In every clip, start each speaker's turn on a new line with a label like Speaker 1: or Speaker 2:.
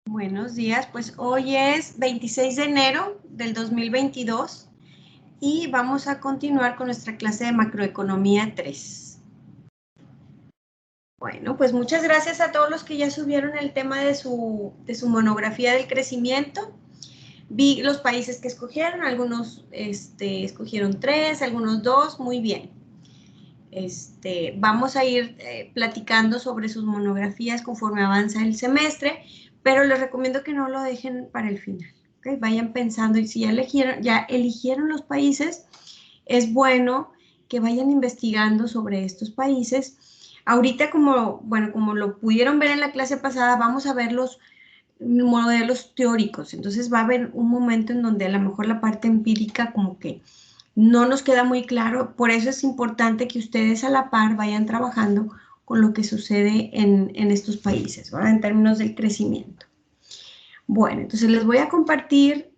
Speaker 1: Buenos días, pues hoy es 26 de enero del 2022 y vamos a continuar con nuestra clase de macroeconomía 3. Bueno, pues muchas gracias a todos los que ya subieron el tema de su monografía del crecimiento. Vi los países que escogieron, algunos escogieron 3, algunos 2, muy bien. Vamos a ir platicando sobre sus monografías conforme avanza el semestre, pero les recomiendo que no lo dejen para el final, ¿okay? Vayan pensando, y si ya eligieron los países, es bueno que vayan investigando sobre estos países. Ahorita, como lo pudieron ver en la clase pasada, vamos a ver los modelos teóricos, entonces va a haber un momento en donde a lo mejor la parte empírica como que no nos queda muy claro, por eso es importante que ustedes a la par vayan trabajando con lo que sucede en estos países, ¿verdad? En términos del crecimiento. Bueno, entonces les voy a compartir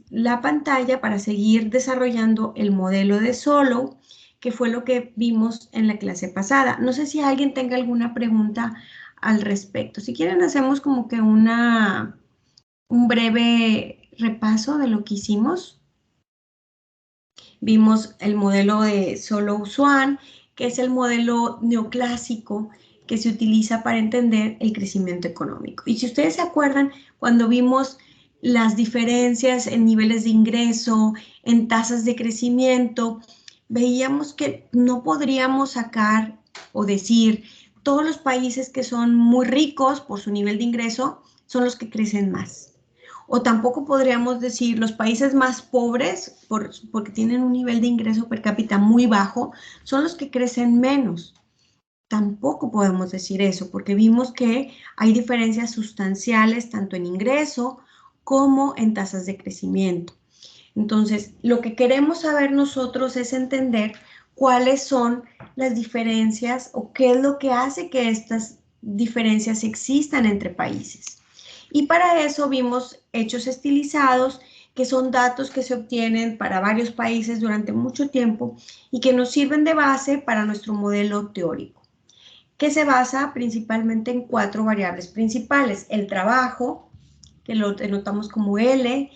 Speaker 1: la pantalla para seguir desarrollando el modelo de Solow, que fue lo que vimos en la clase pasada. No sé si alguien tenga alguna pregunta al respecto. Si quieren, hacemos como que un breve repaso de lo que hicimos. Vimos el modelo de Solow-Swan, que es el modelo neoclásico que se utiliza para entender el crecimiento económico. Y si ustedes se acuerdan, cuando vimos las diferencias en niveles de ingreso, en tasas de crecimiento, veíamos que no podríamos sacar o decir todos los países que son muy ricos por su nivel de ingreso son los que crecen más. O tampoco podríamos decir los países más pobres, porque tienen un nivel de ingreso per cápita muy bajo, son los que crecen menos. Tampoco podemos decir eso, porque vimos que hay diferencias sustanciales tanto en ingreso como en tasas de crecimiento. Entonces, lo que queremos saber nosotros es entender cuáles son las diferencias o qué es lo que hace que estas diferencias existan entre países. Y para eso vimos hechos estilizados, que son datos que se obtienen para varios países durante mucho tiempo y que nos sirven de base para nuestro modelo teórico, que se basa principalmente en 4 variables principales: el trabajo, que lo denotamos como L,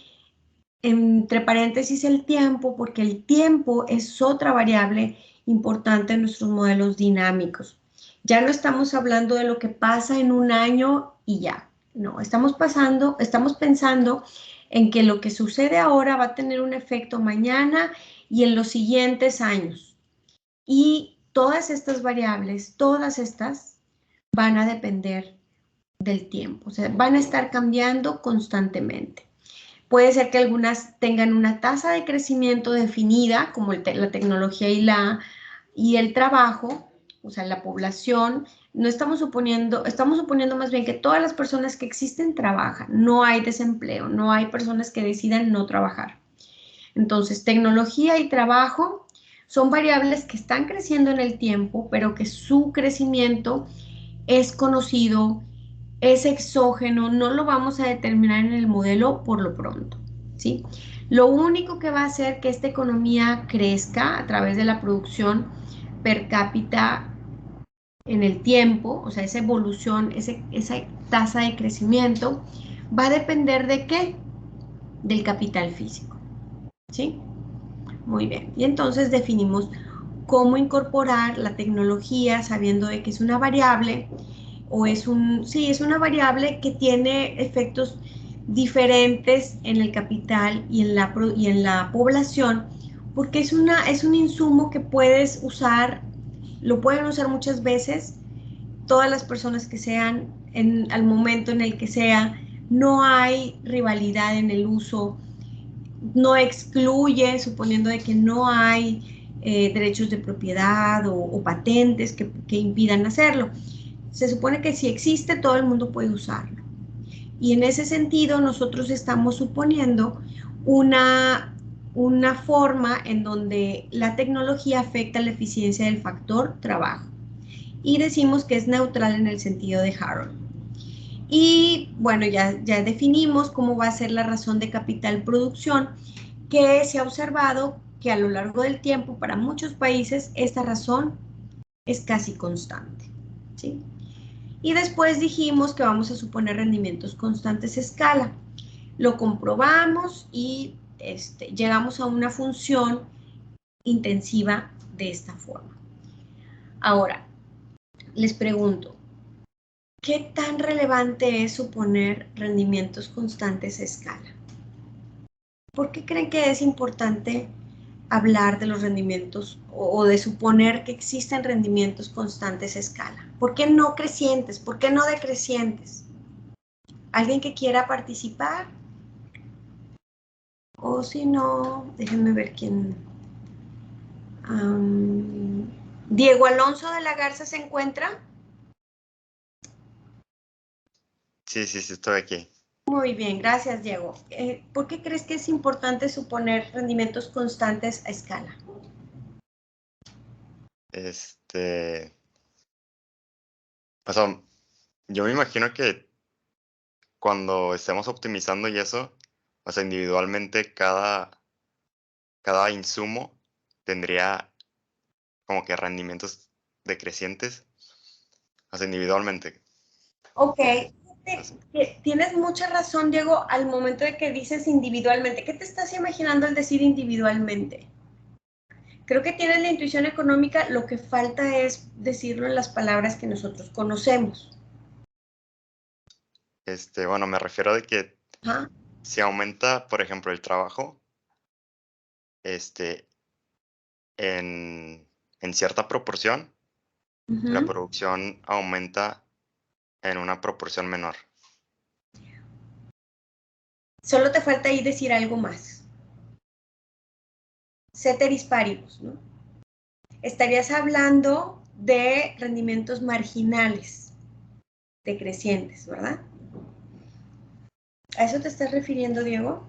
Speaker 1: entre paréntesis el tiempo, porque el tiempo es otra variable importante en nuestros modelos dinámicos. Ya no estamos hablando de lo que pasa en un año y ya. No, estamos pensando en que lo que sucede ahora va a tener un efecto mañana y en los siguientes años. Y todas estas variables, todas estas, van a depender del tiempo. O sea, van a estar cambiando constantemente. Puede ser que algunas tengan una tasa de crecimiento definida, como la tecnología y el trabajo, o sea, la población. No estamos suponiendo más bien que todas las personas que existen trabajan. No hay desempleo, no hay personas que decidan no trabajar. Entonces, tecnología y trabajo son variables que están creciendo en el tiempo, pero que su crecimiento es conocido, es exógeno, no lo vamos a determinar en el modelo por lo pronto, ¿sí? Lo único que va a hacer que esta economía crezca a través de la producción per cápita en el tiempo, o sea, esa evolución, esa tasa de crecimiento, va a depender ¿de qué? Del capital físico, ¿sí? Muy bien, y entonces definimos cómo incorporar la tecnología sabiendo de que es una variable o es una variable que tiene efectos diferentes en el capital y en la población, porque es un insumo que puedes usar, lo pueden usar muchas veces todas las personas que sean al momento en el que sea, no hay rivalidad en el uso, no excluye, suponiendo de que no hay derechos de propiedad o patentes que impidan hacerlo. Se supone que si existe, todo el mundo puede usarlo. Y en ese sentido, nosotros estamos suponiendo una forma en donde la tecnología afecta la eficiencia del factor trabajo. Y decimos que es neutral en el sentido de Harold. Y bueno, ya definimos cómo va a ser la razón de capital producción, que se ha observado que a lo largo del tiempo, para muchos países, esta razón es casi constante, ¿sí? Y después dijimos que vamos a suponer rendimientos constantes a escala. Lo comprobamos y llegamos a una función intensiva de esta forma. Ahora, les pregunto, ¿qué tan relevante es suponer rendimientos constantes a escala? ¿Por qué creen que es importante hablar de los rendimientos o de suponer que existen rendimientos constantes a escala? ¿Por qué no crecientes? ¿Por qué no decrecientes? ¿Alguien que quiera participar? O si no, déjenme ver quién. Diego Alonso de la Garza se encuentra.
Speaker 2: Sí, estoy aquí.
Speaker 1: Muy bien, gracias, Diego. ¿Por qué crees que es importante suponer rendimientos constantes a escala?
Speaker 2: O sea, yo me imagino que cuando estemos optimizando y eso, o sea, individualmente cada insumo tendría como que rendimientos decrecientes, o sea, individualmente.
Speaker 1: Ok,
Speaker 2: O sea,
Speaker 1: tienes mucha razón, Diego, al momento de que dices individualmente. ¿Qué te estás imaginando al decir individualmente? Creo que tienes la intuición económica, lo que falta es decirlo en las palabras que nosotros conocemos.
Speaker 2: bueno, me refiero de que
Speaker 1: Ajá.
Speaker 2: si aumenta, por ejemplo, el trabajo, este, en cierta proporción, la
Speaker 1: Ujú.
Speaker 2: producción aumenta en una proporción menor.
Speaker 1: Solo te falta ahí decir algo más. Ceteris paribus, ¿no? Estarías hablando de rendimientos marginales, decrecientes, ¿verdad? ¿A eso te estás refiriendo, Diego?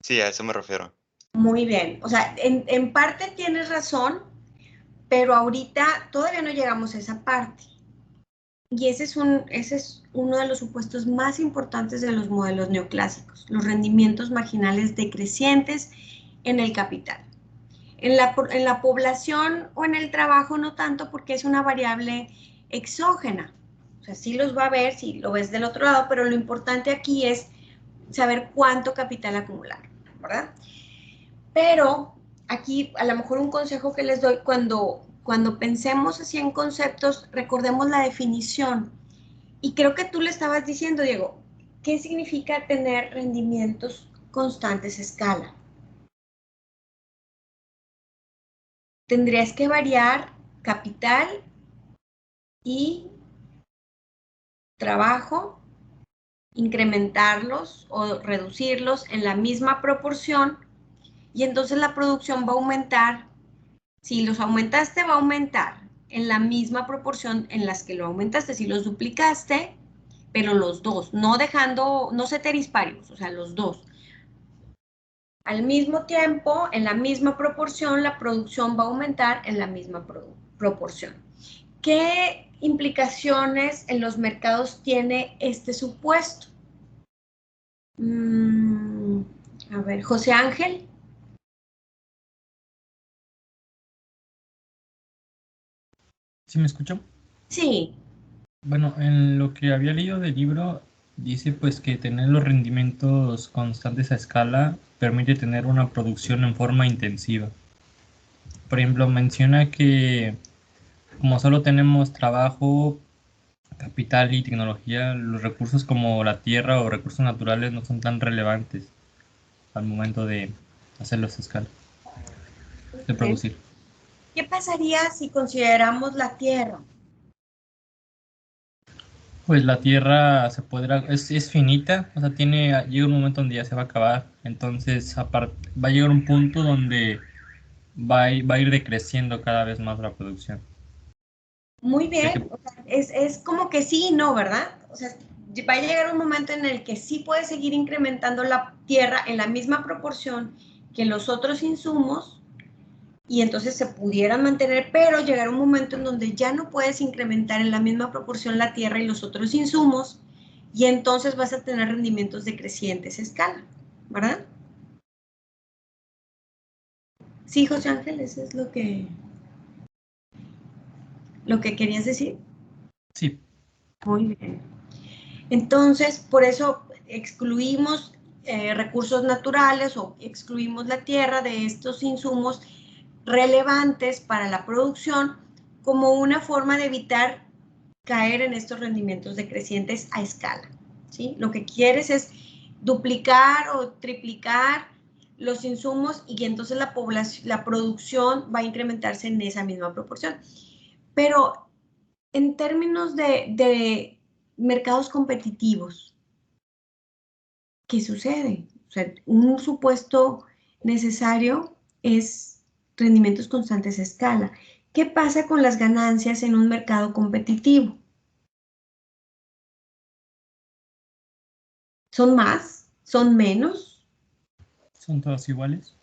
Speaker 2: Sí, a eso me refiero.
Speaker 1: Muy bien. O sea, en parte tienes razón, pero ahorita todavía no llegamos a esa parte. Y ese es uno de los supuestos más importantes de los modelos neoclásicos, los rendimientos marginales decrecientes en el capital. En la población o en el trabajo no tanto porque es una variable exógena. O sea, sí los va a ver si lo ves del otro lado, pero lo importante aquí es saber cuánto capital acumular, ¿verdad? Pero aquí a lo mejor un consejo que les doy cuando pensemos así en conceptos, recordemos la definición. Y creo que tú le estabas diciendo, Diego, ¿qué significa tener rendimientos constantes a escala? Tendrías que variar capital y trabajo, incrementarlos o reducirlos en la misma proporción y entonces la producción va a aumentar. Si los aumentaste, va a aumentar en la misma proporción en las que lo aumentaste. Si los duplicaste, pero los dos, no dejando, no ceteris paribus, o sea, los dos. Al mismo tiempo, en la misma proporción, la producción va a aumentar en la misma proporción. ¿Qué implicaciones en los mercados tiene este supuesto? A ver, José Ángel.
Speaker 3: ¿Sí me escuchó?
Speaker 1: Sí.
Speaker 3: Bueno, en lo que había leído del libro, dice pues que tener los rendimientos constantes a escala permite tener una producción en forma intensiva. Por ejemplo, menciona que como solo tenemos trabajo, capital y tecnología, los recursos como la tierra o recursos naturales no son tan relevantes al momento de hacerlos a escala, de producir.
Speaker 1: ¿Qué pasaría si consideramos la Tierra?
Speaker 3: Pues la Tierra es finita, o sea, llega un momento donde ya se va a acabar, entonces va a llegar un punto donde va a ir decreciendo cada vez más la producción.
Speaker 1: Muy
Speaker 3: Ya
Speaker 1: bien,
Speaker 3: que,
Speaker 1: o sea, es como que sí y no, ¿verdad? O sea, va a llegar un momento en el que sí puede seguir incrementando la tierra en la misma proporción que los otros insumos y entonces se pudieran mantener, pero llegará un momento en donde ya no puedes incrementar en la misma proporción la tierra y los otros insumos y entonces vas a tener rendimientos decrecientes a escala, ¿verdad? Sí, José Ángel, eso es lo que querías decir.
Speaker 3: Sí.
Speaker 1: Muy bien. Entonces, por eso excluimos recursos naturales o excluimos la tierra de estos insumos relevantes para la producción como una forma de evitar caer en estos rendimientos decrecientes a escala, ¿sí? Lo que quieres es duplicar o triplicar los insumos y entonces la producción va a incrementarse en esa misma proporción. Pero en términos de mercados competitivos, ¿qué sucede? O sea, un supuesto necesario es rendimientos constantes a escala. ¿Qué pasa con las ganancias en un mercado competitivo? ¿Son más? ¿Son menos?
Speaker 3: ¿Son todas iguales?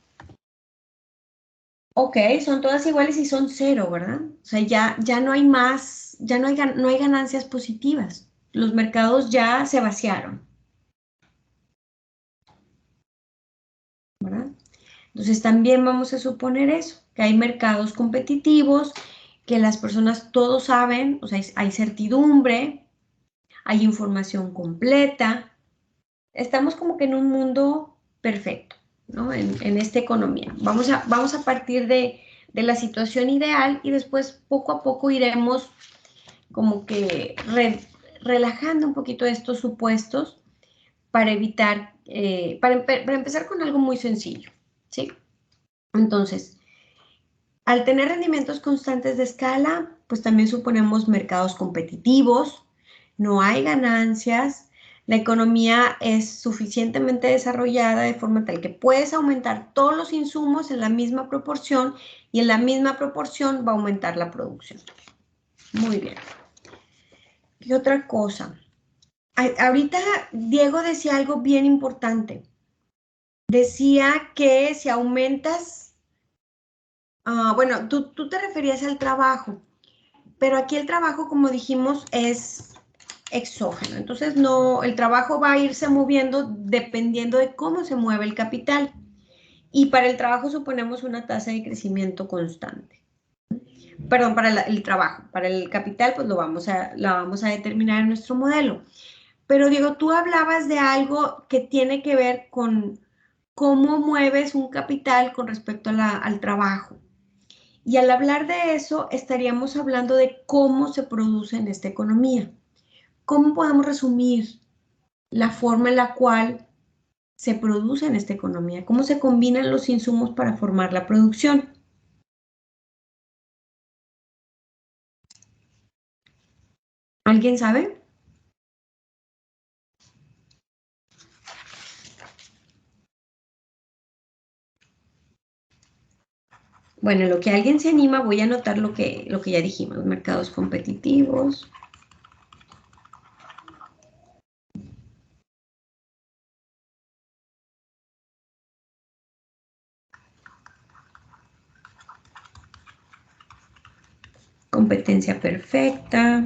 Speaker 1: Ok, son todas iguales y son cero, ¿verdad? O sea, ya no hay más, ya no hay ganancias positivas. Los mercados ya se vaciaron, ¿verdad? Entonces también vamos a suponer eso, que hay mercados competitivos, que las personas todos saben, o sea, hay certidumbre, hay información completa. Estamos como que en un mundo perfecto, ¿no? En esta economía. Vamos a partir de la situación ideal y después poco a poco iremos como que relajando un poquito estos supuestos para evitar, para empezar con algo muy sencillo, ¿sí? Entonces, al tener rendimientos constantes de escala, pues también suponemos mercados competitivos, no hay ganancias, la economía es suficientemente desarrollada de forma tal que puedes aumentar todos los insumos en la misma proporción y en la misma proporción va a aumentar la producción. Muy bien. ¿Qué otra cosa? Ahorita Diego decía algo bien importante. Decía que si aumentas, bueno, tú te referías al trabajo. Pero aquí el trabajo, como dijimos, es exógeno. Entonces, no, el trabajo va a irse moviendo dependiendo de cómo se mueve el capital. Y para el trabajo suponemos una tasa de crecimiento constante. Perdón, para el trabajo. Para el capital, pues la vamos a determinar en nuestro modelo. Pero Diego, tú hablabas de algo que tiene que ver con cómo mueves un capital con respecto al trabajo. Y al hablar de eso, estaríamos hablando de cómo se produce en esta economía. ¿Cómo podemos resumir la forma en la cual se produce en esta economía? ¿Cómo se combinan los insumos para formar la producción? ¿Alguien sabe? Bueno, en lo que alguien se anima, voy a anotar lo que ya dijimos, mercados competitivos. Competencia perfecta.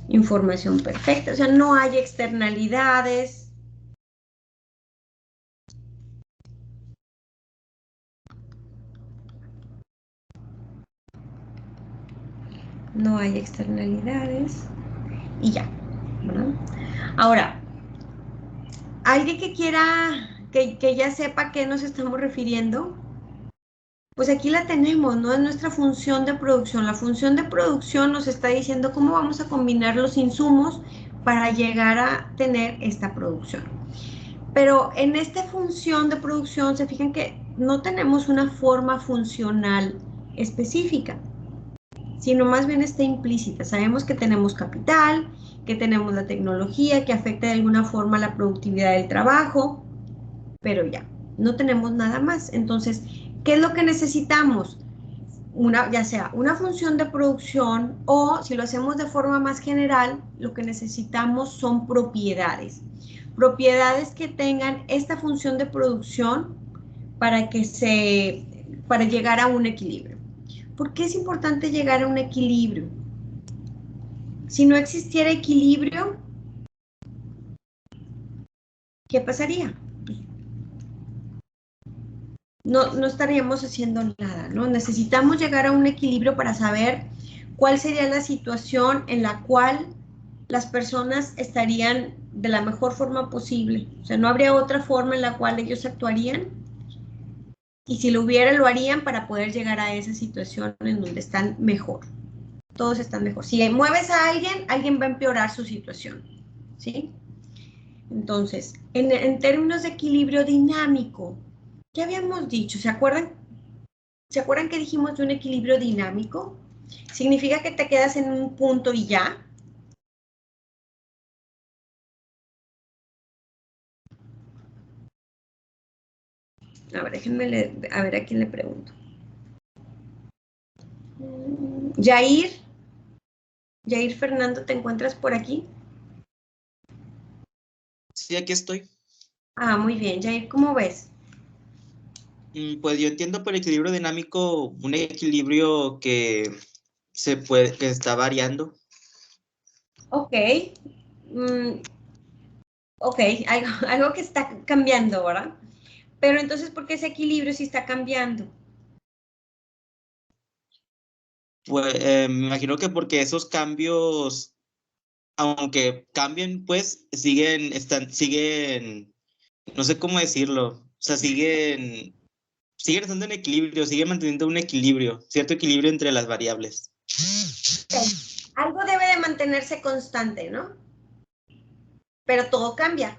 Speaker 1: Información perfecta, o sea, no hay externalidades. No hay externalidades. Y ya, ¿verdad? Ahora, alguien que quiera, que ya sepa a qué nos estamos refiriendo, pues aquí la tenemos, ¿no? Es nuestra función de producción. La función de producción nos está diciendo cómo vamos a combinar los insumos para llegar a tener esta producción. Pero en esta función de producción, se fijan que no tenemos una forma funcional específica, sino más bien está implícita. Sabemos que tenemos capital, que tenemos la tecnología, que afecta de alguna forma la productividad del trabajo, pero ya, no tenemos nada más. Entonces, ¿qué es lo que necesitamos? Ya sea una función de producción o si lo hacemos de forma más general, lo que necesitamos son propiedades. Propiedades que tengan esta función de producción para llegar a un equilibrio. ¿Por qué es importante llegar a un equilibrio? Si no existiera equilibrio, ¿qué pasaría? No estaríamos haciendo nada, ¿no? Necesitamos llegar a un equilibrio para saber ¿cuál sería la situación en la cual las personas estarían de la mejor forma posible? O sea, no habría otra forma en la cual ellos actuarían. Y si lo hubiera, lo harían para poder llegar a esa situación en donde están mejor. Todos están mejor. Si mueves a alguien, alguien va a empeorar su situación. ¿Sí? Entonces, en términos de equilibrio dinámico, ¿qué habíamos dicho? ¿Se acuerdan? ¿Se acuerdan que dijimos de un equilibrio dinámico? ¿Significa que te quedas en un punto y ya? A ver, déjenme a ver a quién le pregunto. Yair Fernando, ¿te encuentras por aquí?
Speaker 4: Sí, aquí estoy.
Speaker 1: Ah, muy bien. Yair, ¿cómo ves?
Speaker 4: Pues yo entiendo por equilibrio dinámico un equilibrio que que está variando.
Speaker 1: Ok. Ok, algo que está cambiando, ¿verdad? Pero entonces, ¿por qué ese equilibrio sí está cambiando?
Speaker 4: Pues me imagino que porque esos cambios, aunque cambien, pues siguen, no sé cómo decirlo, o sea, siguen estando en equilibrio, siguen manteniendo un equilibrio, cierto equilibrio entre las variables.
Speaker 1: Okay. Algo debe de mantenerse constante, ¿no? Pero todo cambia.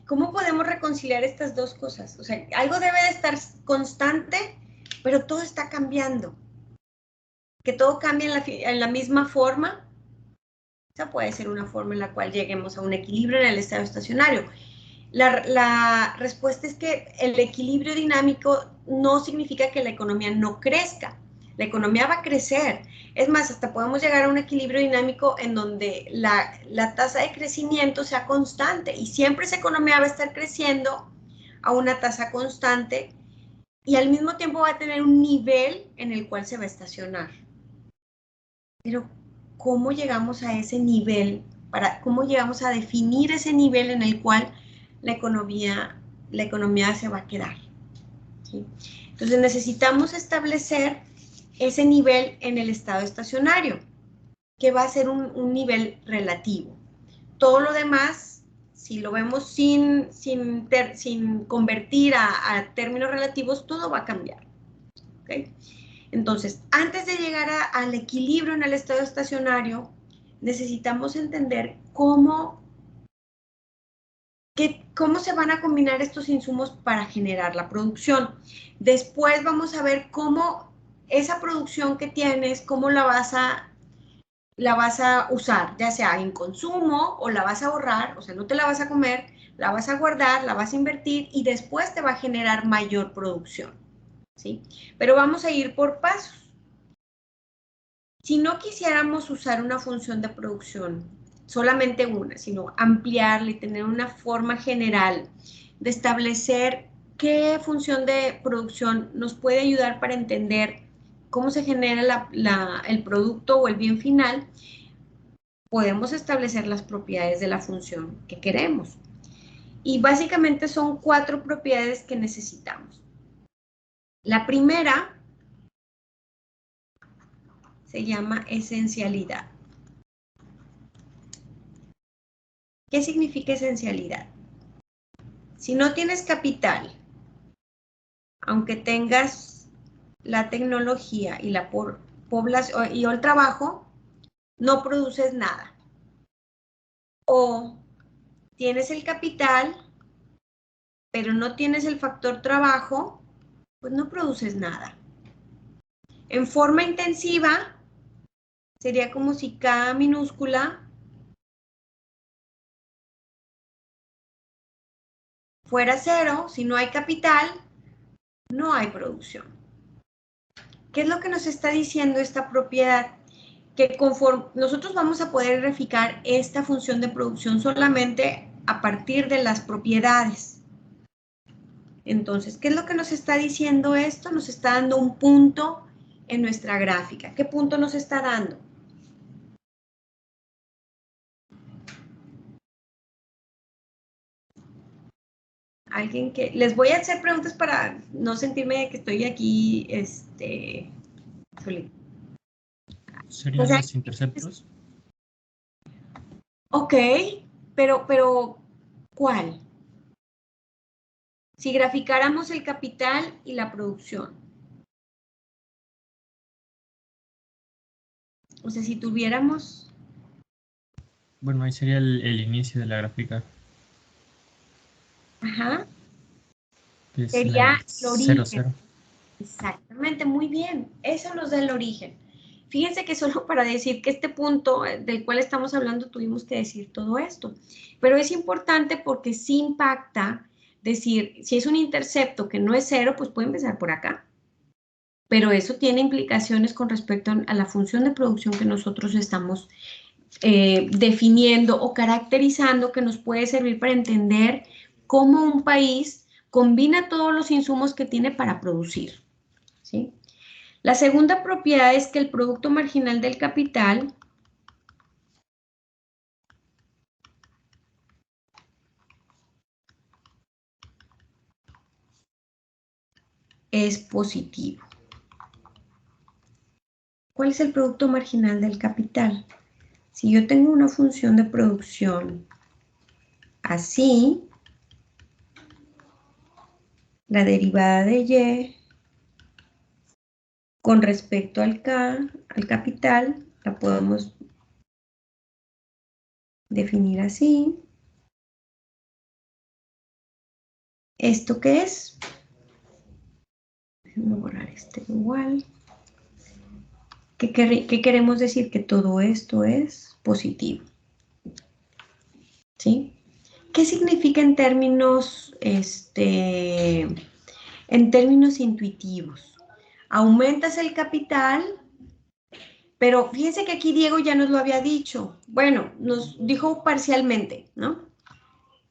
Speaker 1: ¿Cómo podemos reconciliar estas dos cosas? O sea, algo debe de estar constante, pero todo está cambiando. Que todo cambie en la misma forma. Esa puede ser una forma en la cual lleguemos a un equilibrio en el estado estacionario. La respuesta es que el equilibrio dinámico no significa que la economía no crezca. La economía va a crecer. Es más, hasta podemos llegar a un equilibrio dinámico en donde la tasa de crecimiento sea constante y siempre esa economía va a estar creciendo a una tasa constante y al mismo tiempo va a tener un nivel en el cual se va a estacionar. Pero, ¿cómo llegamos a ese nivel? ¿Cómo llegamos a definir ese nivel en el cual la economía se va a quedar? ¿Sí? Entonces necesitamos establecer ese nivel en el estado estacionario, que va a ser un nivel relativo. Todo lo demás, si lo vemos sin convertir a términos relativos, todo va a cambiar. ¿Okay? Entonces, antes de llegar al equilibrio en el estado estacionario, necesitamos entender cómo se van a combinar estos insumos para generar la producción. Después vamos a ver cómo esa producción que tienes, cómo la vas a usar, ya sea en consumo o la vas a ahorrar, o sea, no te la vas a comer, la vas a guardar, la vas a invertir y después te va a generar mayor producción, ¿sí? Pero vamos a ir por pasos. Si no quisiéramos usar una función de producción, solamente una, sino ampliarla y tener una forma general de establecer qué función de producción nos puede ayudar para entender cómo se genera el producto o el bien final, podemos establecer las propiedades de la función que queremos. Y básicamente son 4 propiedades que necesitamos. La primera se llama esencialidad. ¿Qué significa esencialidad? Si no tienes capital, aunque tengas la tecnología y la población y el trabajo, no produces nada. O tienes el capital, pero no tienes el factor trabajo, pues no produces nada. En forma intensiva, sería como si K minúscula fuera 0, si no hay capital, no hay producción. ¿Qué es lo que nos está diciendo esta propiedad? Que conforme nosotros vamos a poder verificar esta función de producción solamente a partir de las propiedades. Entonces, ¿qué es lo que nos está diciendo esto? Nos está dando un punto en nuestra gráfica. ¿Qué punto nos está dando? Alguien que... Les voy a hacer preguntas para no sentirme que estoy aquí,
Speaker 3: ¿Serían
Speaker 1: O sea,
Speaker 3: los interceptos?
Speaker 1: ok, pero ¿cuál? Si graficáramos el capital y la producción. O sea, si tuviéramos...
Speaker 3: Bueno, ahí sería el inicio de la gráfica,
Speaker 1: Ajá,
Speaker 3: que es
Speaker 1: sería
Speaker 3: el
Speaker 1: el
Speaker 3: 0,
Speaker 1: origen.
Speaker 3: 0.
Speaker 1: Exactamente, muy bien. Eso nos da el origen. Fíjense que solo para decir que este punto del cual estamos hablando tuvimos que decir todo esto. Pero es importante porque sí impacta decir, si es un intercepto que no es 0, pues puede empezar por acá. Pero eso tiene implicaciones con respecto a la función de producción que nosotros estamos definiendo o caracterizando, que nos puede servir para entender cómo un país combina todos los insumos que tiene para producir, ¿sí? La segunda propiedad es que el producto marginal del capital es positivo. ¿Cuál es el producto marginal del capital? Si yo tengo una función de producción así, la derivada de Y con respecto al capital, la podemos definir así. ¿Esto qué es? Déjenme borrar este igual. ¿Qué queremos decir? Que todo esto es positivo. ¿Sí? ¿Qué significa en términos intuitivos? Aumentas el capital, pero fíjense que aquí Diego ya nos lo había dicho. Bueno, nos dijo parcialmente, ¿no?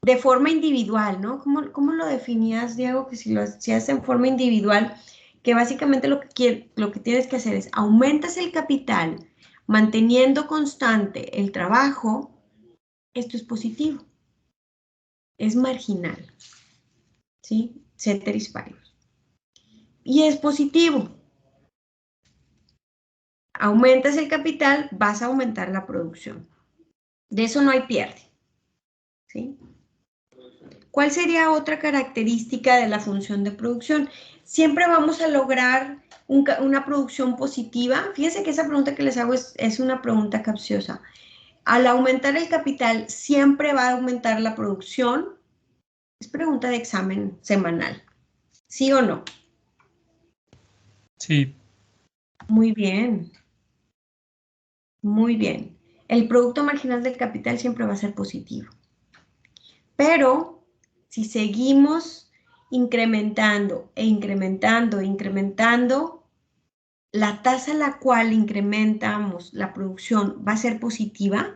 Speaker 1: De forma individual, ¿no? ¿Cómo lo definías, Diego? Que si lo hacías en forma individual, que básicamente lo que tienes que hacer es aumentas el capital manteniendo constante el trabajo, esto es positivo, es marginal, ¿sí? Ceteris paribus. Y es positivo. Aumentas el capital, vas a aumentar la producción. De eso no hay pierde, ¿sí? ¿Cuál sería otra característica de la función de producción? Siempre vamos a lograr una producción positiva. Fíjense que esa pregunta que les hago es una pregunta capciosa. Al aumentar el capital, ¿siempre va a aumentar la producción? Es pregunta de examen semanal. ¿Sí o no?
Speaker 3: Sí.
Speaker 1: Muy bien. Muy bien. El producto marginal del capital siempre va a ser positivo. Pero si seguimos incrementando e incrementando e incrementando, la tasa a la cual incrementamos la producción va a ser positiva.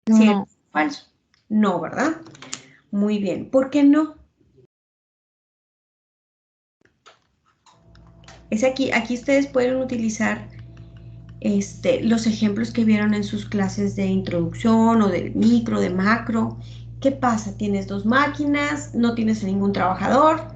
Speaker 1: ¿Cierto o falso? No, ¿verdad? Muy bien. ¿Por qué no? Es aquí ustedes pueden utilizar los ejemplos que vieron en sus clases de introducción o de micro, de macro. ¿Qué pasa? Tienes dos máquinas, no tienes a ningún trabajador,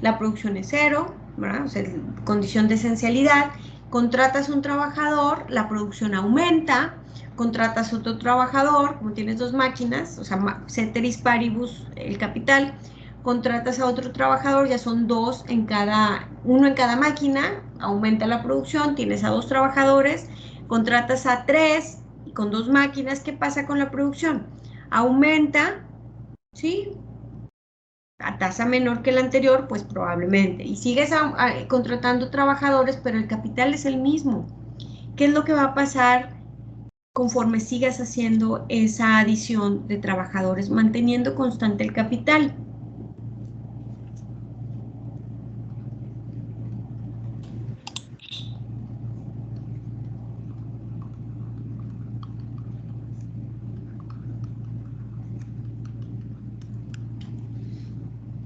Speaker 1: la producción es 0, ¿verdad? O sea, condición de esencialidad. Contratas un trabajador, la producción aumenta, contratas otro trabajador, como tienes dos máquinas, o sea, ceteris paribus, el capital, contratas a otro trabajador, ya son uno en cada máquina, aumenta la producción, tienes a dos trabajadores, contratas a 3 y con dos máquinas, ¿qué pasa con la producción? Aumenta, ¿sí? A tasa menor que la anterior, pues probablemente. Y sigues contratando trabajadores, pero el capital es el mismo. ¿Qué es lo que va a pasar conforme sigas haciendo esa adición de trabajadores, manteniendo constante el capital?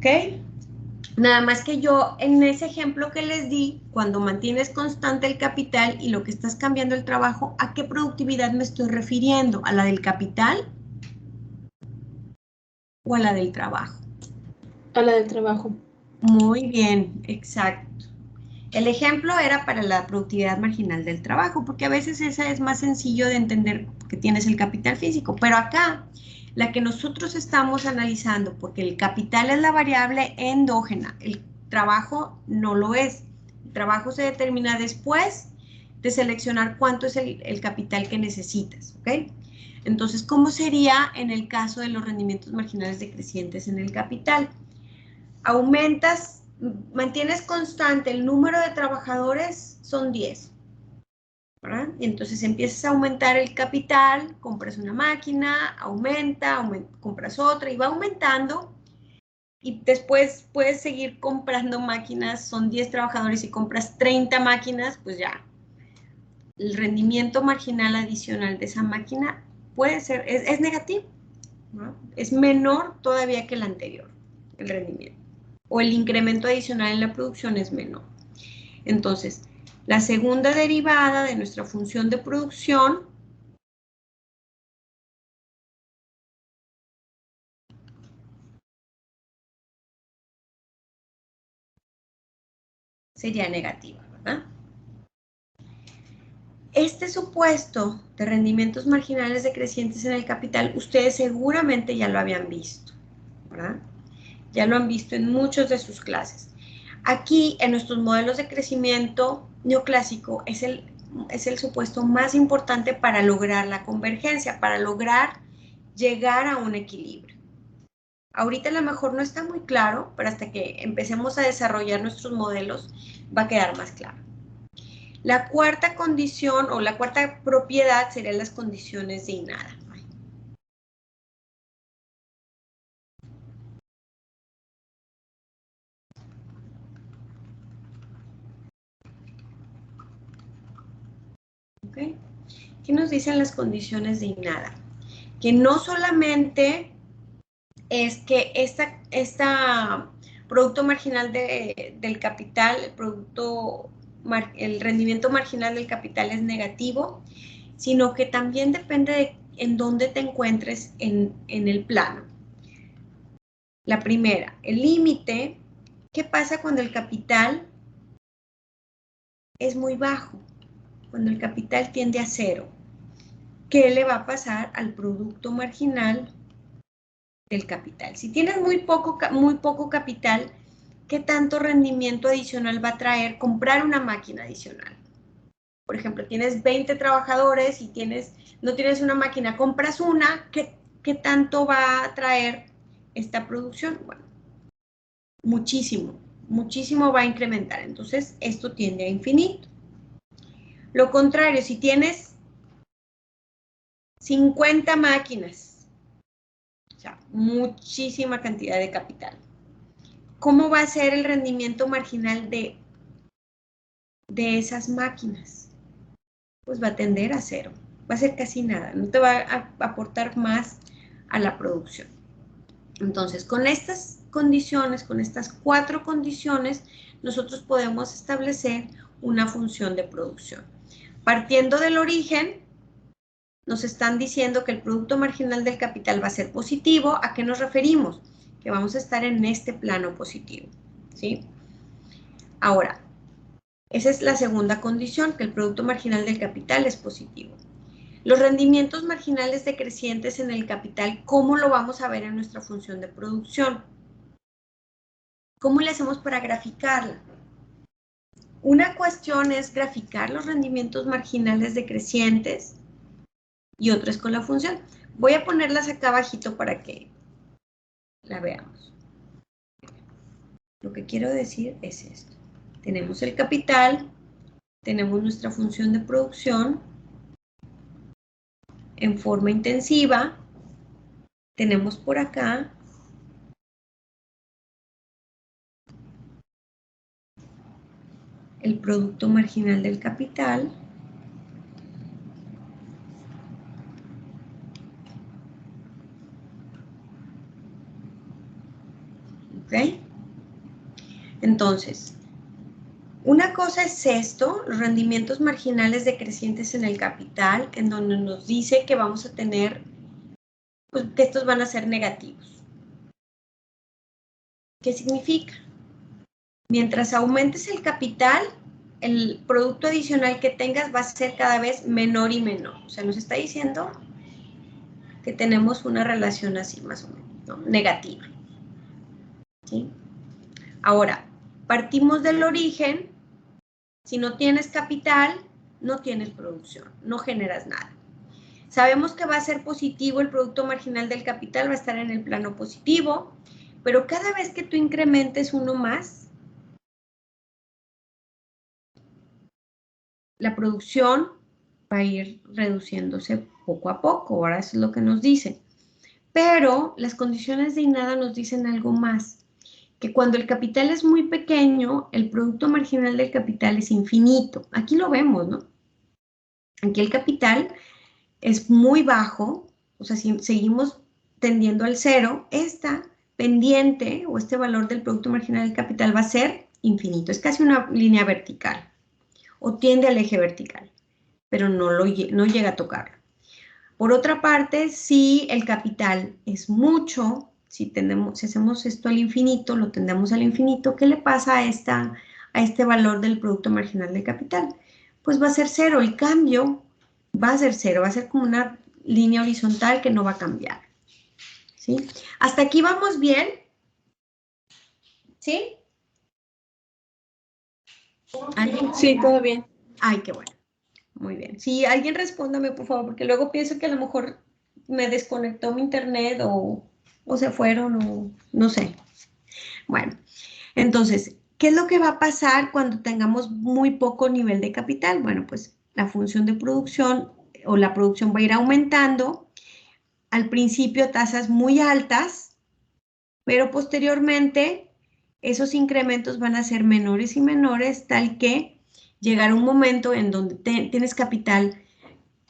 Speaker 1: ¿Ok? Nada más que yo, en ese ejemplo que les di, cuando mantienes constante el capital y lo que estás cambiando el trabajo, ¿a qué productividad me estoy refiriendo? ¿A la del capital o a la del trabajo?
Speaker 5: A la del trabajo.
Speaker 1: Muy bien, exacto. El ejemplo era para la productividad marginal del trabajo, porque a veces esa es más sencillo de entender que tienes el capital físico, pero acá la que nosotros estamos analizando, porque el capital es la variable endógena, el trabajo no lo es. El trabajo se determina después de seleccionar cuánto es el capital que necesitas, ¿ok? Entonces, ¿cómo sería en el caso de los rendimientos marginales decrecientes en el capital? Mantienes constante el número de trabajadores, son 10, ¿verdad? Y entonces empiezas a aumentar el capital, compras una máquina, aumenta, compras otra y va aumentando. Y después puedes seguir comprando máquinas, son 10 trabajadores y compras 30 máquinas, pues ya. El rendimiento marginal adicional de esa máquina puede ser, es negativo, ¿no? Es menor todavía que el anterior, el rendimiento. O el incremento adicional en la producción es menor. Entonces, la segunda derivada de nuestra función de producción sería negativa, ¿verdad? Este supuesto de rendimientos marginales decrecientes en el capital, ustedes seguramente ya lo habían visto, ¿verdad? Ya lo han visto en muchas de sus clases. Aquí, en nuestros modelos de crecimiento neoclásico, es el supuesto más importante para lograr la convergencia, para lograr llegar a un equilibrio. Ahorita a lo mejor no está muy claro, pero hasta que empecemos a desarrollar nuestros modelos va a quedar más claro. La cuarta condición o la cuarta propiedad serían las condiciones de INADA. ¿Okay? ¿Qué nos dicen las condiciones de INADA? Que no solamente es que esta producto marginal del capital, el rendimiento marginal del capital es negativo, sino que también depende de en dónde te encuentres en el plano. La primera, el límite. ¿Qué pasa cuando el capital es muy bajo? Cuando el capital tiende a cero. ¿Qué le va a pasar al producto marginal del capital? Si tienes muy poco capital, ¿qué tanto rendimiento adicional va a traer comprar una máquina adicional? Por ejemplo, tienes 20 trabajadores y no tienes una máquina, compras una, ¿qué tanto va a traer esta producción? Bueno, muchísimo, muchísimo va a incrementar. Entonces, esto tiende a infinito. Lo contrario, si tienes 50 máquinas, o sea, muchísima cantidad de capital, ¿cómo va a ser el rendimiento marginal de esas máquinas? Pues va a tender a cero, va a ser casi nada, no te va a aportar más a la producción. Entonces, con estas condiciones, con estas 4 condiciones, nosotros podemos establecer una función de producción. Partiendo del origen, nos están diciendo que el producto marginal del capital va a ser positivo. ¿A qué nos referimos? Que vamos a estar en este plano positivo, ¿sí? Ahora, esa es la segunda condición, que el producto marginal del capital es positivo. Los rendimientos marginales decrecientes en el capital, ¿cómo lo vamos a ver en nuestra función de producción? ¿Cómo le hacemos para graficarla? Una cuestión es graficar los rendimientos marginales decrecientes y otra es con la función. Voy a ponerlas acá abajito para que la veamos. Lo que quiero decir es esto. Tenemos el capital, tenemos nuestra función de producción en forma intensiva, tenemos por acá el producto marginal del capital, ¿ok? Entonces, una cosa es esto, los rendimientos marginales decrecientes en el capital, en donde nos dice que vamos a tener, pues, que estos van a ser negativos. ¿Qué significa? Mientras aumentes el capital, el producto adicional que tengas va a ser cada vez menor y menor. O sea, nos está diciendo que tenemos una relación así más o menos, ¿no? Negativa. ¿Sí? Ahora, partimos del origen. Si no tienes capital, no tienes producción, no generas nada. Sabemos que va a ser positivo, el producto marginal del capital va a estar en el plano positivo, pero cada vez que tú incrementes uno más, la producción va a ir reduciéndose poco a poco, ahora eso es lo que nos dice. Pero las condiciones de INADA nos dicen algo más, que cuando el capital es muy pequeño, el producto marginal del capital es infinito. Aquí lo vemos, ¿no? Aquí el capital es muy bajo, o sea, si seguimos tendiendo al cero, esta pendiente o este valor del producto marginal del capital va a ser infinito. Es casi una línea vertical o tiende al eje vertical, pero no llega a tocarlo. Por otra parte, si el capital es mucho, si hacemos esto al infinito, lo tendemos al infinito, ¿qué le pasa a este valor del producto marginal del capital? Pues va a ser cero, el cambio va a ser cero, va a ser como una línea horizontal que no va a cambiar. ¿Sí? ¿Hasta aquí vamos bien? ¿Sí? ¿Alguien?
Speaker 5: Sí, todo bien.
Speaker 1: Ay, qué bueno. Muy bien. Sí, alguien respóndame, por favor, porque luego pienso que a lo mejor me desconectó mi internet o se fueron o no sé. Bueno, entonces, ¿qué es lo que va a pasar cuando tengamos muy poco nivel de capital? Bueno, pues la función de producción o la producción va a ir aumentando. Al principio tasas muy altas, pero posteriormente esos incrementos van a ser menores y menores, tal que llegará un momento en donde tienes capital,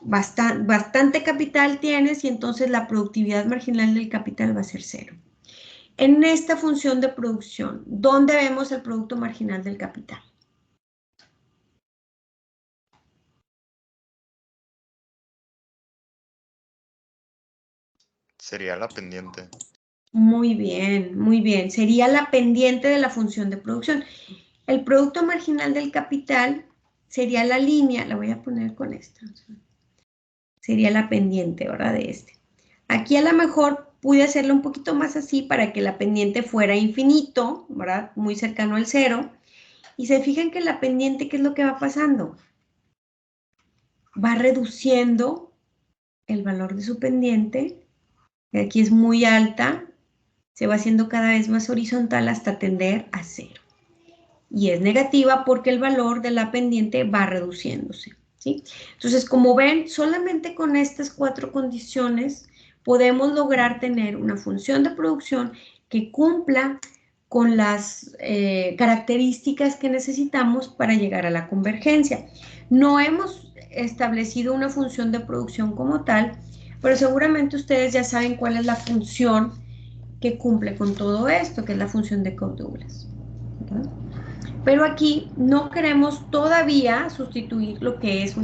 Speaker 1: bastante capital tienes y entonces la productividad marginal del capital va a ser cero. En esta función de producción, ¿dónde vemos el producto marginal del capital?
Speaker 2: Sería la pendiente.
Speaker 1: Muy bien, muy bien. Sería la pendiente de la función de producción. El producto marginal del capital sería la línea, la voy a poner con esta. Sería la pendiente, ¿verdad? De este. Aquí a lo mejor pude hacerlo un poquito más así para que la pendiente fuera infinito, ¿verdad? Muy cercano al cero. Y se fijan que la pendiente, ¿qué es lo que va pasando? Va reduciendo el valor de su pendiente. Aquí es muy alta, se va haciendo cada vez más horizontal hasta tender a cero. Y es negativa porque el valor de la pendiente va reduciéndose, ¿sí? Entonces, como ven, solamente con estas 4 condiciones podemos lograr tener una función de producción que cumpla con las características que necesitamos para llegar a la convergencia. No hemos establecido una función de producción como tal, pero seguramente ustedes ya saben cuál es la función que cumple con todo esto, que es la función de Cobb-Douglas. ¿Okay? Pero aquí no queremos todavía sustituir lo que es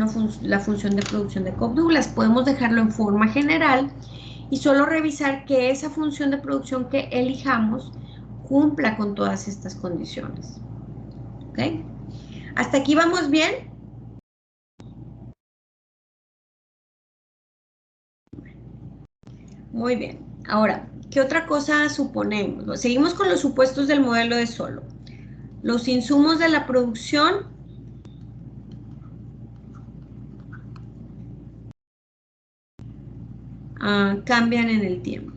Speaker 1: la función de producción de Cobb-Douglas. Podemos dejarlo en forma general y solo revisar que esa función de producción que elijamos cumpla con todas estas condiciones. ¿Ok? ¿Hasta aquí vamos bien? Muy bien. Ahora, ¿qué otra cosa suponemos? Seguimos con los supuestos del modelo de Solow. Los insumos de la producción cambian en el tiempo.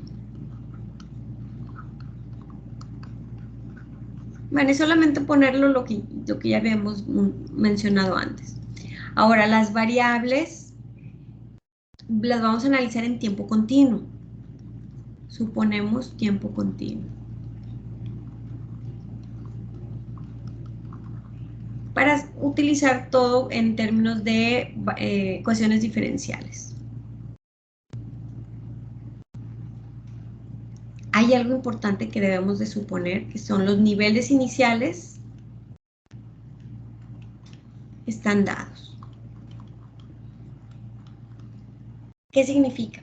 Speaker 1: Bueno, es solamente ponerlo lo que ya habíamos mencionado antes. Ahora, las variables las vamos a analizar en tiempo continuo. Suponemos tiempo continuo. Para utilizar todo en términos de ecuaciones diferenciales. Hay algo importante que debemos de suponer, que son los niveles iniciales están dados. ¿Qué significa?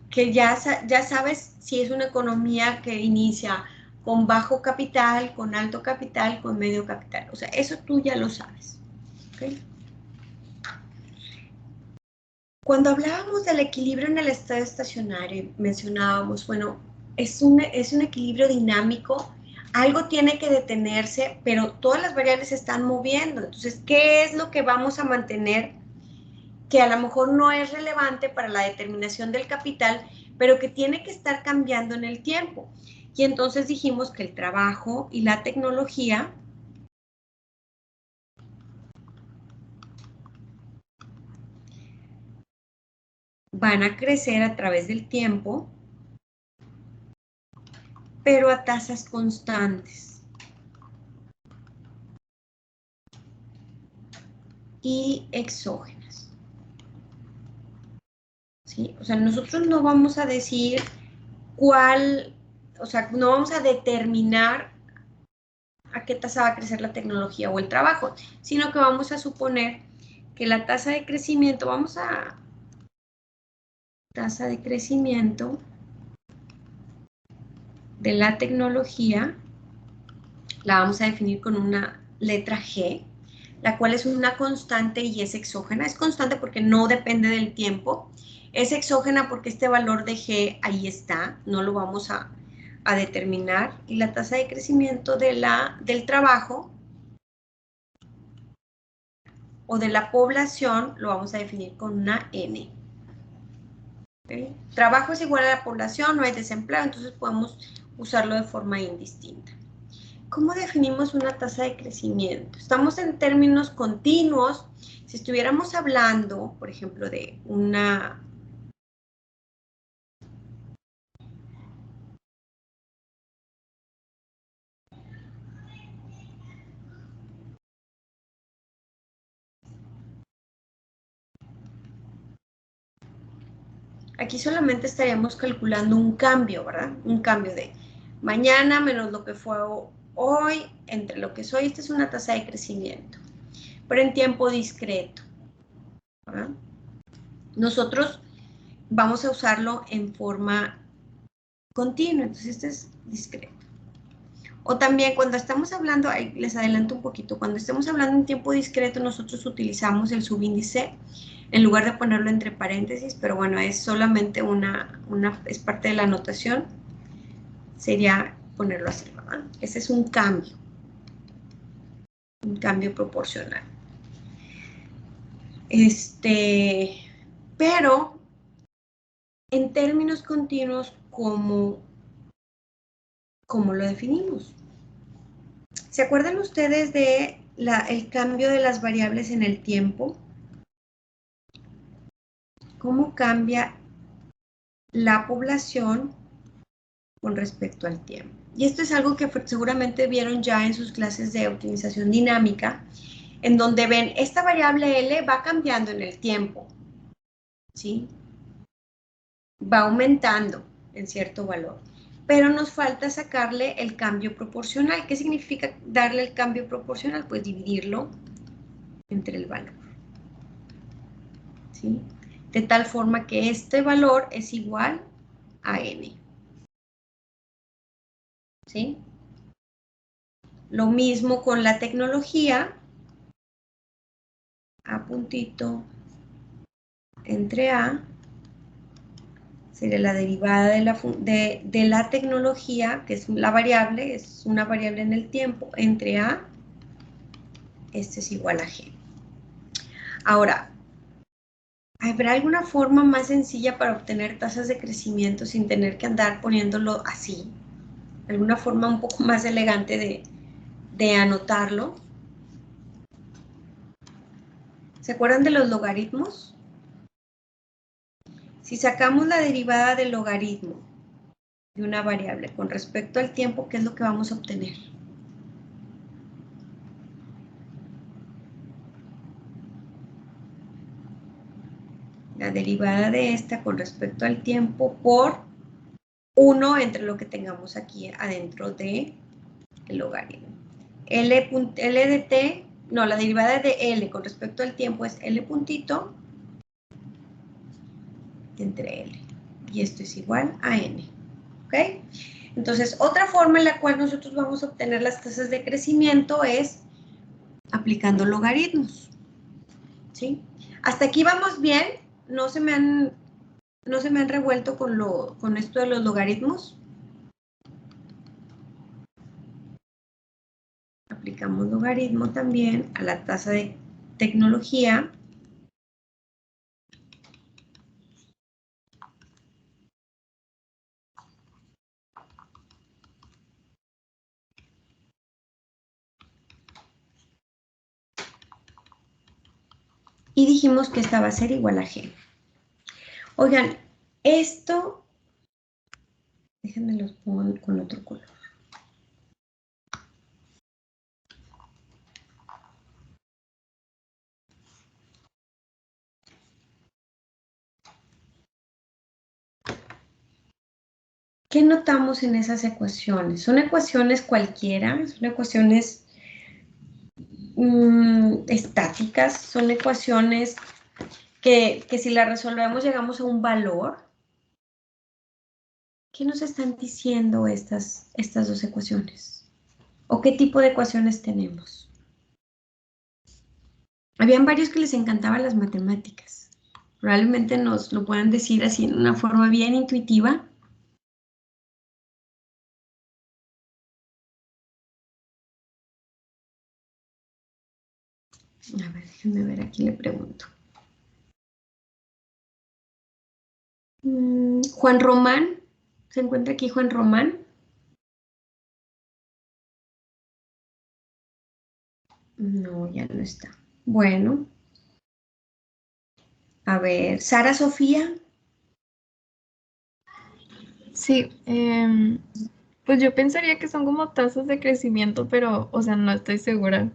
Speaker 1: Que ya sabes si es una economía que inicia con bajo capital, con alto capital, con medio capital. O sea, eso tú ya lo sabes. ¿Okay? Cuando hablábamos del equilibrio en el estado estacionario, mencionábamos, bueno, es un equilibrio dinámico, algo tiene que detenerse, pero todas las variables se están moviendo. Entonces, ¿qué es lo que vamos a mantener que a lo mejor no es relevante para la determinación del capital, pero que tiene que estar cambiando en el tiempo? Y entonces dijimos que el trabajo y la tecnología van a crecer a través del tiempo, pero a tasas constantes. Y exógenas. ¿Sí? O sea, nosotros no vamos a decir cuál, o sea, no vamos a determinar a qué tasa va a crecer la tecnología o el trabajo, sino que vamos a suponer que la tasa de crecimiento, tasa de crecimiento de la tecnología, la vamos a definir con una letra G, la cual es una constante y es exógena. Es constante porque no depende del tiempo. Es exógena porque este valor de G ahí está, no lo vamos a determinar. Y la tasa de crecimiento del trabajo o de la población lo vamos a definir con una N. ¿Okay? Trabajo es igual a la población, no hay desempleo, entonces podemos usarlo de forma indistinta. ¿Cómo definimos una tasa de crecimiento? Estamos en términos continuos. Si estuviéramos hablando, por ejemplo, de una... Aquí solamente estaríamos calculando un cambio, ¿verdad? Un cambio de mañana menos lo que fue hoy, entre lo que soy. Esta es una tasa de crecimiento, pero en tiempo discreto, ¿verdad? Nosotros vamos a usarlo en forma continua, entonces este es discreto. O también cuando estamos hablando, ahí les adelanto un poquito, cuando estemos hablando en tiempo discreto, nosotros utilizamos el subíndice en lugar de ponerlo entre paréntesis, pero bueno, es solamente es parte de la notación, sería ponerlo así, ¿verdad? Ese es un cambio proporcional. Pero en términos continuos, ¿cómo lo definimos? ¿Se acuerdan ustedes de el cambio de las variables en el tiempo? ¿Cómo cambia la población con respecto al tiempo? Y esto es algo que seguramente vieron ya en sus clases de optimización dinámica, en donde ven, esta variable L va cambiando en el tiempo, ¿sí? Va aumentando en cierto valor, pero nos falta sacarle el cambio proporcional. ¿Qué significa darle el cambio proporcional? Pues dividirlo entre el valor, ¿sí? De tal forma que este valor es igual a N, ¿sí? Lo mismo con la tecnología, A puntito entre A, sería la derivada de la tecnología, que es la variable, es una variable en el tiempo, entre A, este es igual a G. Ahora, ¿habrá alguna forma más sencilla para obtener tasas de crecimiento sin tener que andar poniéndolo así? ¿Alguna forma un poco más elegante de anotarlo? ¿Se acuerdan de los logaritmos? Si sacamos la derivada del logaritmo de una variable con respecto al tiempo, ¿qué es lo que vamos a obtener? La derivada de esta con respecto al tiempo por 1 entre lo que tengamos aquí adentro del logaritmo. L de t, no, la derivada de L con respecto al tiempo es L puntito entre L. Y esto es igual a N. ¿Ok? Entonces, otra forma en la cual nosotros vamos a obtener las tasas de crecimiento es aplicando logaritmos. ¿Sí? Hasta aquí vamos bien, no se me han revuelto con esto de los logaritmos. Aplicamos logaritmo también a la tasa de tecnología. Y dijimos que esta va a ser igual a G. Oigan, esto, déjenme los pongo con otro color. ¿Qué notamos en esas ecuaciones? Son ecuaciones cualquiera, son ecuaciones estáticas, son ecuaciones que si las resolvemos llegamos a un valor. ¿Qué nos están diciendo estas dos ecuaciones? ¿O qué tipo de ecuaciones tenemos? Habían varios que les encantaban las matemáticas. Probablemente nos lo puedan decir así en una forma bien intuitiva. A ver, déjenme ver, aquí le pregunto. Juan Román, ¿se encuentra aquí Juan Román? No, ya no está. Bueno. A ver, Sara Sofía.
Speaker 5: Sí, pues yo pensaría que son como tasas de crecimiento, pero, o sea, no estoy segura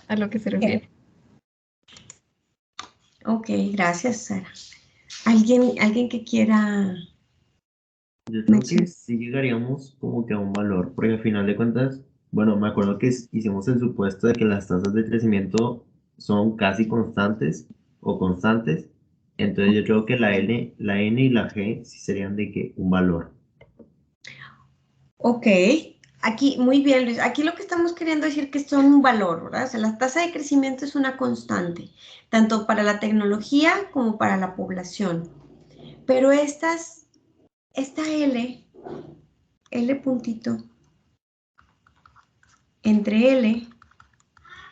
Speaker 5: a lo que se refiere.
Speaker 1: Ok, gracias, Sara. ¿Alguien que quiera?
Speaker 6: Yo creo que sí llegaríamos como que a un valor, porque al final de cuentas, bueno, me acuerdo que hicimos el supuesto de que las tasas de crecimiento son casi constantes o constantes, entonces yo creo que la N y la G sí serían de que un valor.
Speaker 1: Ok, aquí, muy bien, Luis. Aquí lo que estamos queriendo decir que son un valor, ¿verdad? O sea, la tasa de crecimiento es una constante, tanto para la tecnología como para la población. Pero esta L puntito, entre L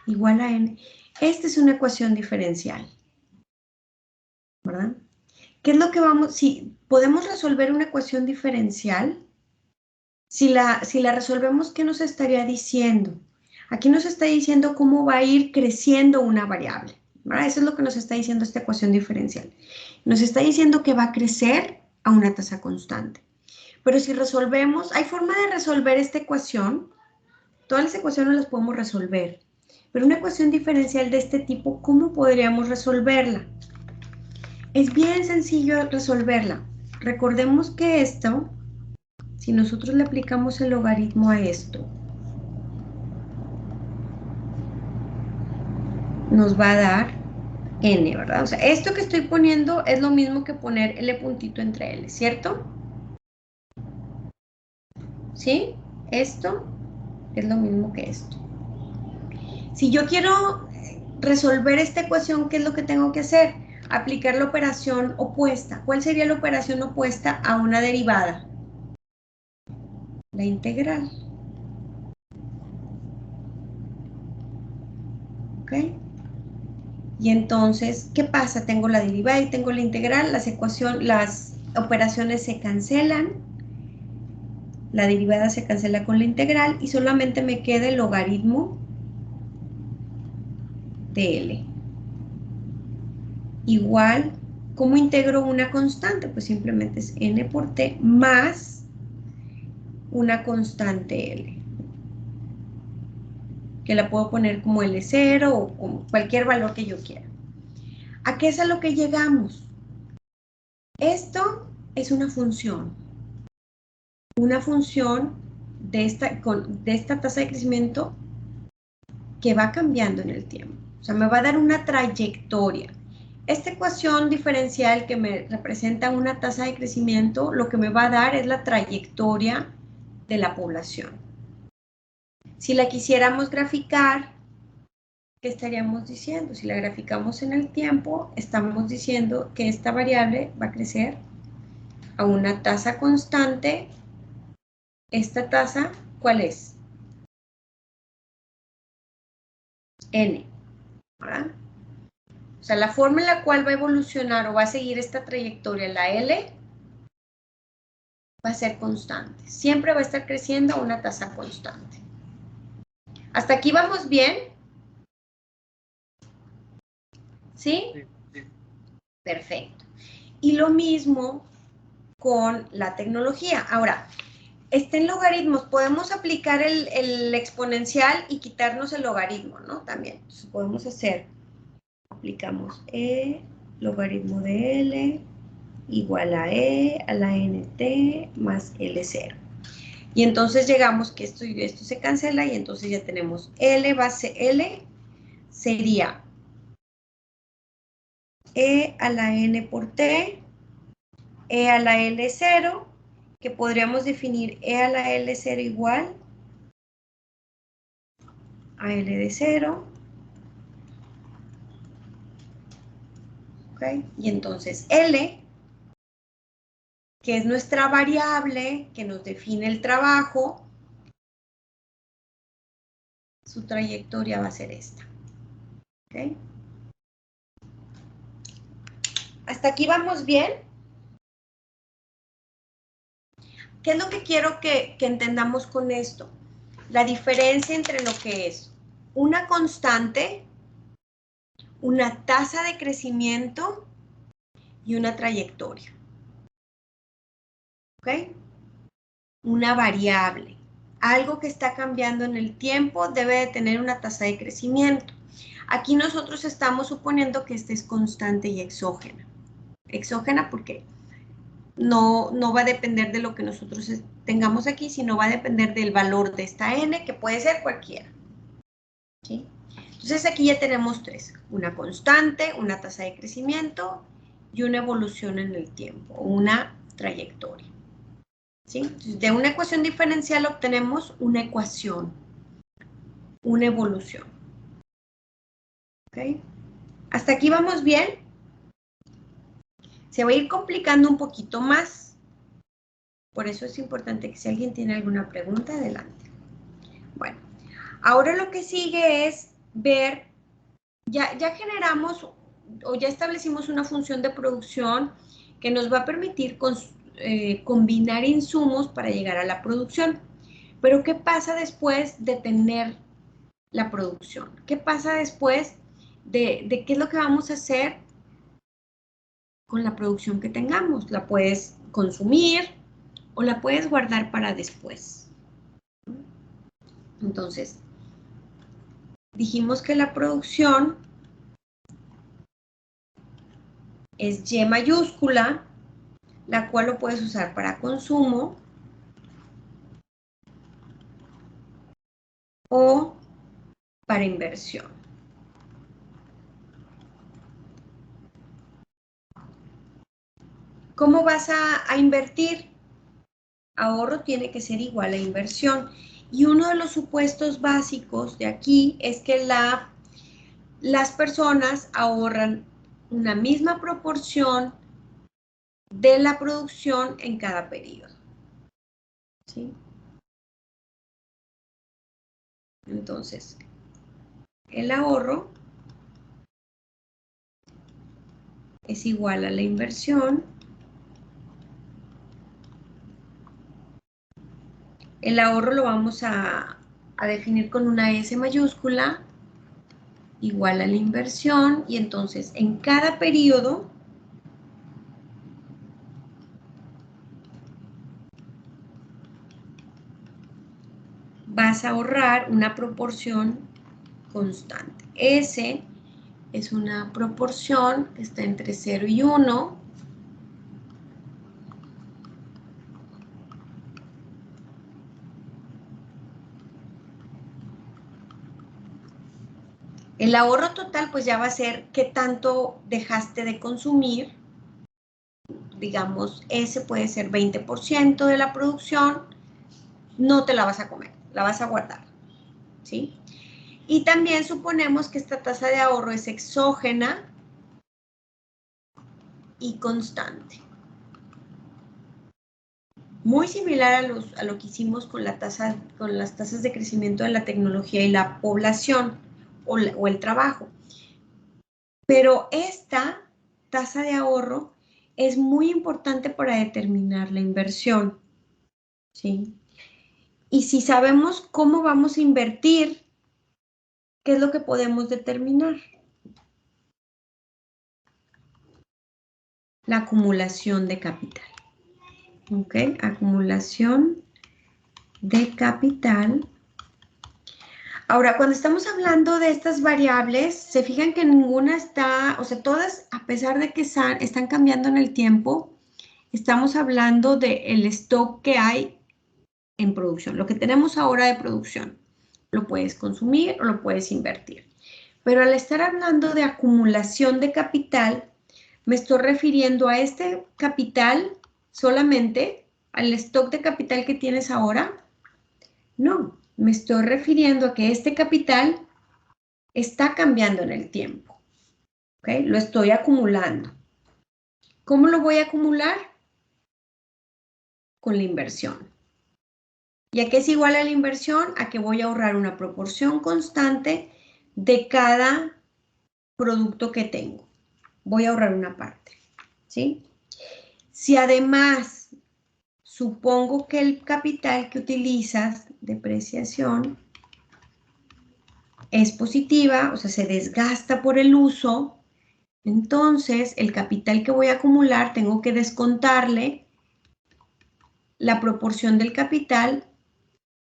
Speaker 1: igual a N, esta es una ecuación diferencial, ¿verdad? ¿Qué es lo que si podemos resolver una ecuación diferencial? Si la resolvemos, ¿qué nos estaría diciendo? Aquí nos está diciendo cómo va a ir creciendo una variable, ¿verdad? Eso es lo que nos está diciendo esta ecuación diferencial. Nos está diciendo que va a crecer a una tasa constante. Pero si resolvemos, hay forma de resolver esta ecuación. Todas las ecuaciones las podemos resolver. Pero una ecuación diferencial de este tipo, ¿cómo podríamos resolverla? Es bien sencillo resolverla. Recordemos que esto, si nosotros le aplicamos el logaritmo a esto, nos va a dar n, ¿verdad? O sea, esto que estoy poniendo es lo mismo que poner L puntito entre L, ¿cierto? ¿Sí? Esto es lo mismo que esto. Si yo quiero resolver esta ecuación, ¿qué es lo que tengo que hacer? Aplicar la operación opuesta. ¿Cuál sería la operación opuesta a una derivada? La integral. ¿Ok? Y entonces, ¿qué pasa? Tengo la derivada y tengo la integral, las operaciones se cancelan, la derivada se cancela con la integral y solamente me queda el logaritmo de L. Igual, ¿cómo integro una constante? Pues simplemente es n por t más una constante L, que la puedo poner como L0 o como cualquier valor que yo quiera. ¿A qué es a lo que llegamos? Esto es una función de esta tasa de crecimiento que va cambiando en el tiempo. O sea, me va a dar una trayectoria. Esta ecuación diferencial que me representa una tasa de crecimiento, lo que me va a dar es la trayectoria de la población. Si la quisiéramos graficar, ¿qué estaríamos diciendo? Si la graficamos en el tiempo, estamos diciendo que esta variable va a crecer a una tasa constante. ¿Esta tasa cuál es? N, ¿verdad? O sea, la forma en la cual va a evolucionar o va a seguir esta trayectoria, la L, va a ser constante. Siempre va a estar creciendo a una tasa constante. ¿Hasta aquí vamos bien? ¿Sí?
Speaker 3: Sí.
Speaker 1: Perfecto. Y lo mismo con la tecnología. Ahora, en logaritmos, podemos aplicar el exponencial y quitarnos el logaritmo, ¿no? También. Entonces, podemos hacer, aplicamos logaritmo de L igual a E a la NT más L0. Y entonces llegamos que esto y esto se cancela y entonces ya tenemos L base L sería E a la N por T, E a la L0, que podríamos definir E a la L0 igual a L de 0. ¿Okay? Y entonces L, que es nuestra variable que nos define el trabajo, su trayectoria va a ser esta. ¿Okay? ¿Hasta aquí vamos bien? ¿Qué es lo que quiero que entendamos con esto? La diferencia entre lo que es una constante, una tasa de crecimiento y una trayectoria. ¿Ok? Una variable. Algo que está cambiando en el tiempo debe de tener una tasa de crecimiento. Aquí nosotros estamos suponiendo que esta es constante y exógena. Exógena porque no va a depender de lo que nosotros tengamos aquí, sino va a depender del valor de esta n, que puede ser cualquiera. ¿Sí? Entonces aquí ya tenemos tres, una constante, una tasa de crecimiento y una evolución en el tiempo, una trayectoria. ¿Sí? Entonces, de una ecuación diferencial obtenemos una ecuación, una evolución. ¿Ok? ¿Hasta aquí vamos bien? Se va a ir complicando un poquito más. Por eso es importante que si alguien tiene alguna pregunta, adelante. Bueno, ahora lo que sigue es ver, ya generamos o ya establecimos una función de producción que nos va a permitir combinar insumos para llegar a la producción. Pero ¿qué pasa después de tener la producción? ¿Qué pasa después de qué es lo que vamos a hacer con la producción que tengamos? ¿La puedes consumir o la puedes guardar para después? Entonces, dijimos que la producción es Y mayúscula, la cual lo puedes usar para consumo o para inversión. ¿Cómo vas a invertir? Ahorro tiene que ser igual a inversión. Y uno de los supuestos básicos de aquí es que las personas ahorran una misma proporción de la producción en cada periodo. ¿Sí? Entonces, el ahorro es igual a la inversión. El ahorro lo vamos a definir con una S mayúscula igual a la inversión y entonces en cada periodo vas a ahorrar una proporción constante. S es una proporción que está entre 0 y 1. El ahorro total pues ya va a ser qué tanto dejaste de consumir. Digamos, ese puede ser 20% de la producción. No te la vas a comer, la vas a guardar. ¿Sí? Y también suponemos que esta tasa de ahorro es exógena y constante. Muy similar a lo que hicimos con las tasas de crecimiento de la tecnología y la población o el trabajo. Pero esta tasa de ahorro es muy importante para determinar la inversión, ¿sí? Y si sabemos cómo vamos a invertir, ¿qué es lo que podemos determinar? La acumulación de capital. ¿Ok? Acumulación de capital. Ahora, cuando estamos hablando de estas variables, se fijan que ninguna está, o sea, todas, a pesar de que están cambiando en el tiempo, estamos hablando del stock que hay en producción, lo que tenemos ahora de producción. Lo puedes consumir o lo puedes invertir. Pero al estar hablando de acumulación de capital, me estoy refiriendo a este capital solamente, al stock de capital que tienes ahora. No, me estoy refiriendo a que este capital está cambiando en el tiempo. ¿Ok? Lo estoy acumulando. ¿Cómo lo voy a acumular? Con la inversión. ¿Y a qué es igual a la inversión? A que voy a ahorrar una proporción constante de cada producto que tengo. Voy a ahorrar una parte, ¿sí? Si además supongo que el capital que utilizas, depreciación, es positiva, o sea, se desgasta por el uso, entonces el capital que voy a acumular tengo que descontarle la proporción del capital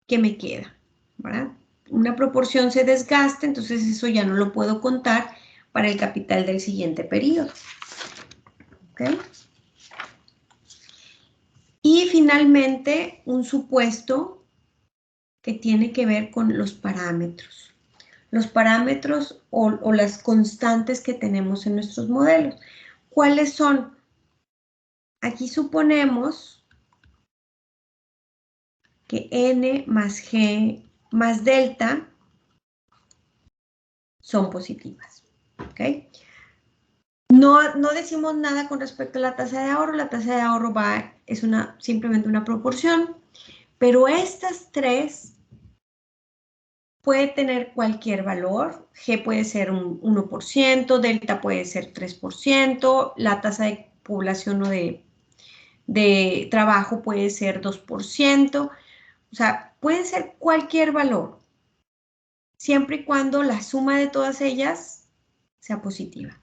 Speaker 1: que me queda, ¿verdad? Una proporción se desgasta, entonces eso ya no lo puedo contar para el capital del siguiente periodo. ¿Ok? Y finalmente, un supuesto que tiene que ver con los parámetros. Los parámetros o las constantes que tenemos en nuestros modelos. ¿Cuáles son? Aquí suponemos que n más g más delta son positivas. ¿Ok? No decimos nada con respecto a la tasa de ahorro. La tasa de ahorro es simplemente una proporción. Pero estas tres puede tener cualquier valor. G puede ser un 1%, delta puede ser 3%, la tasa de población o de trabajo puede ser 2%. O sea, puede ser cualquier valor, siempre y cuando la suma de todas ellas sea positiva.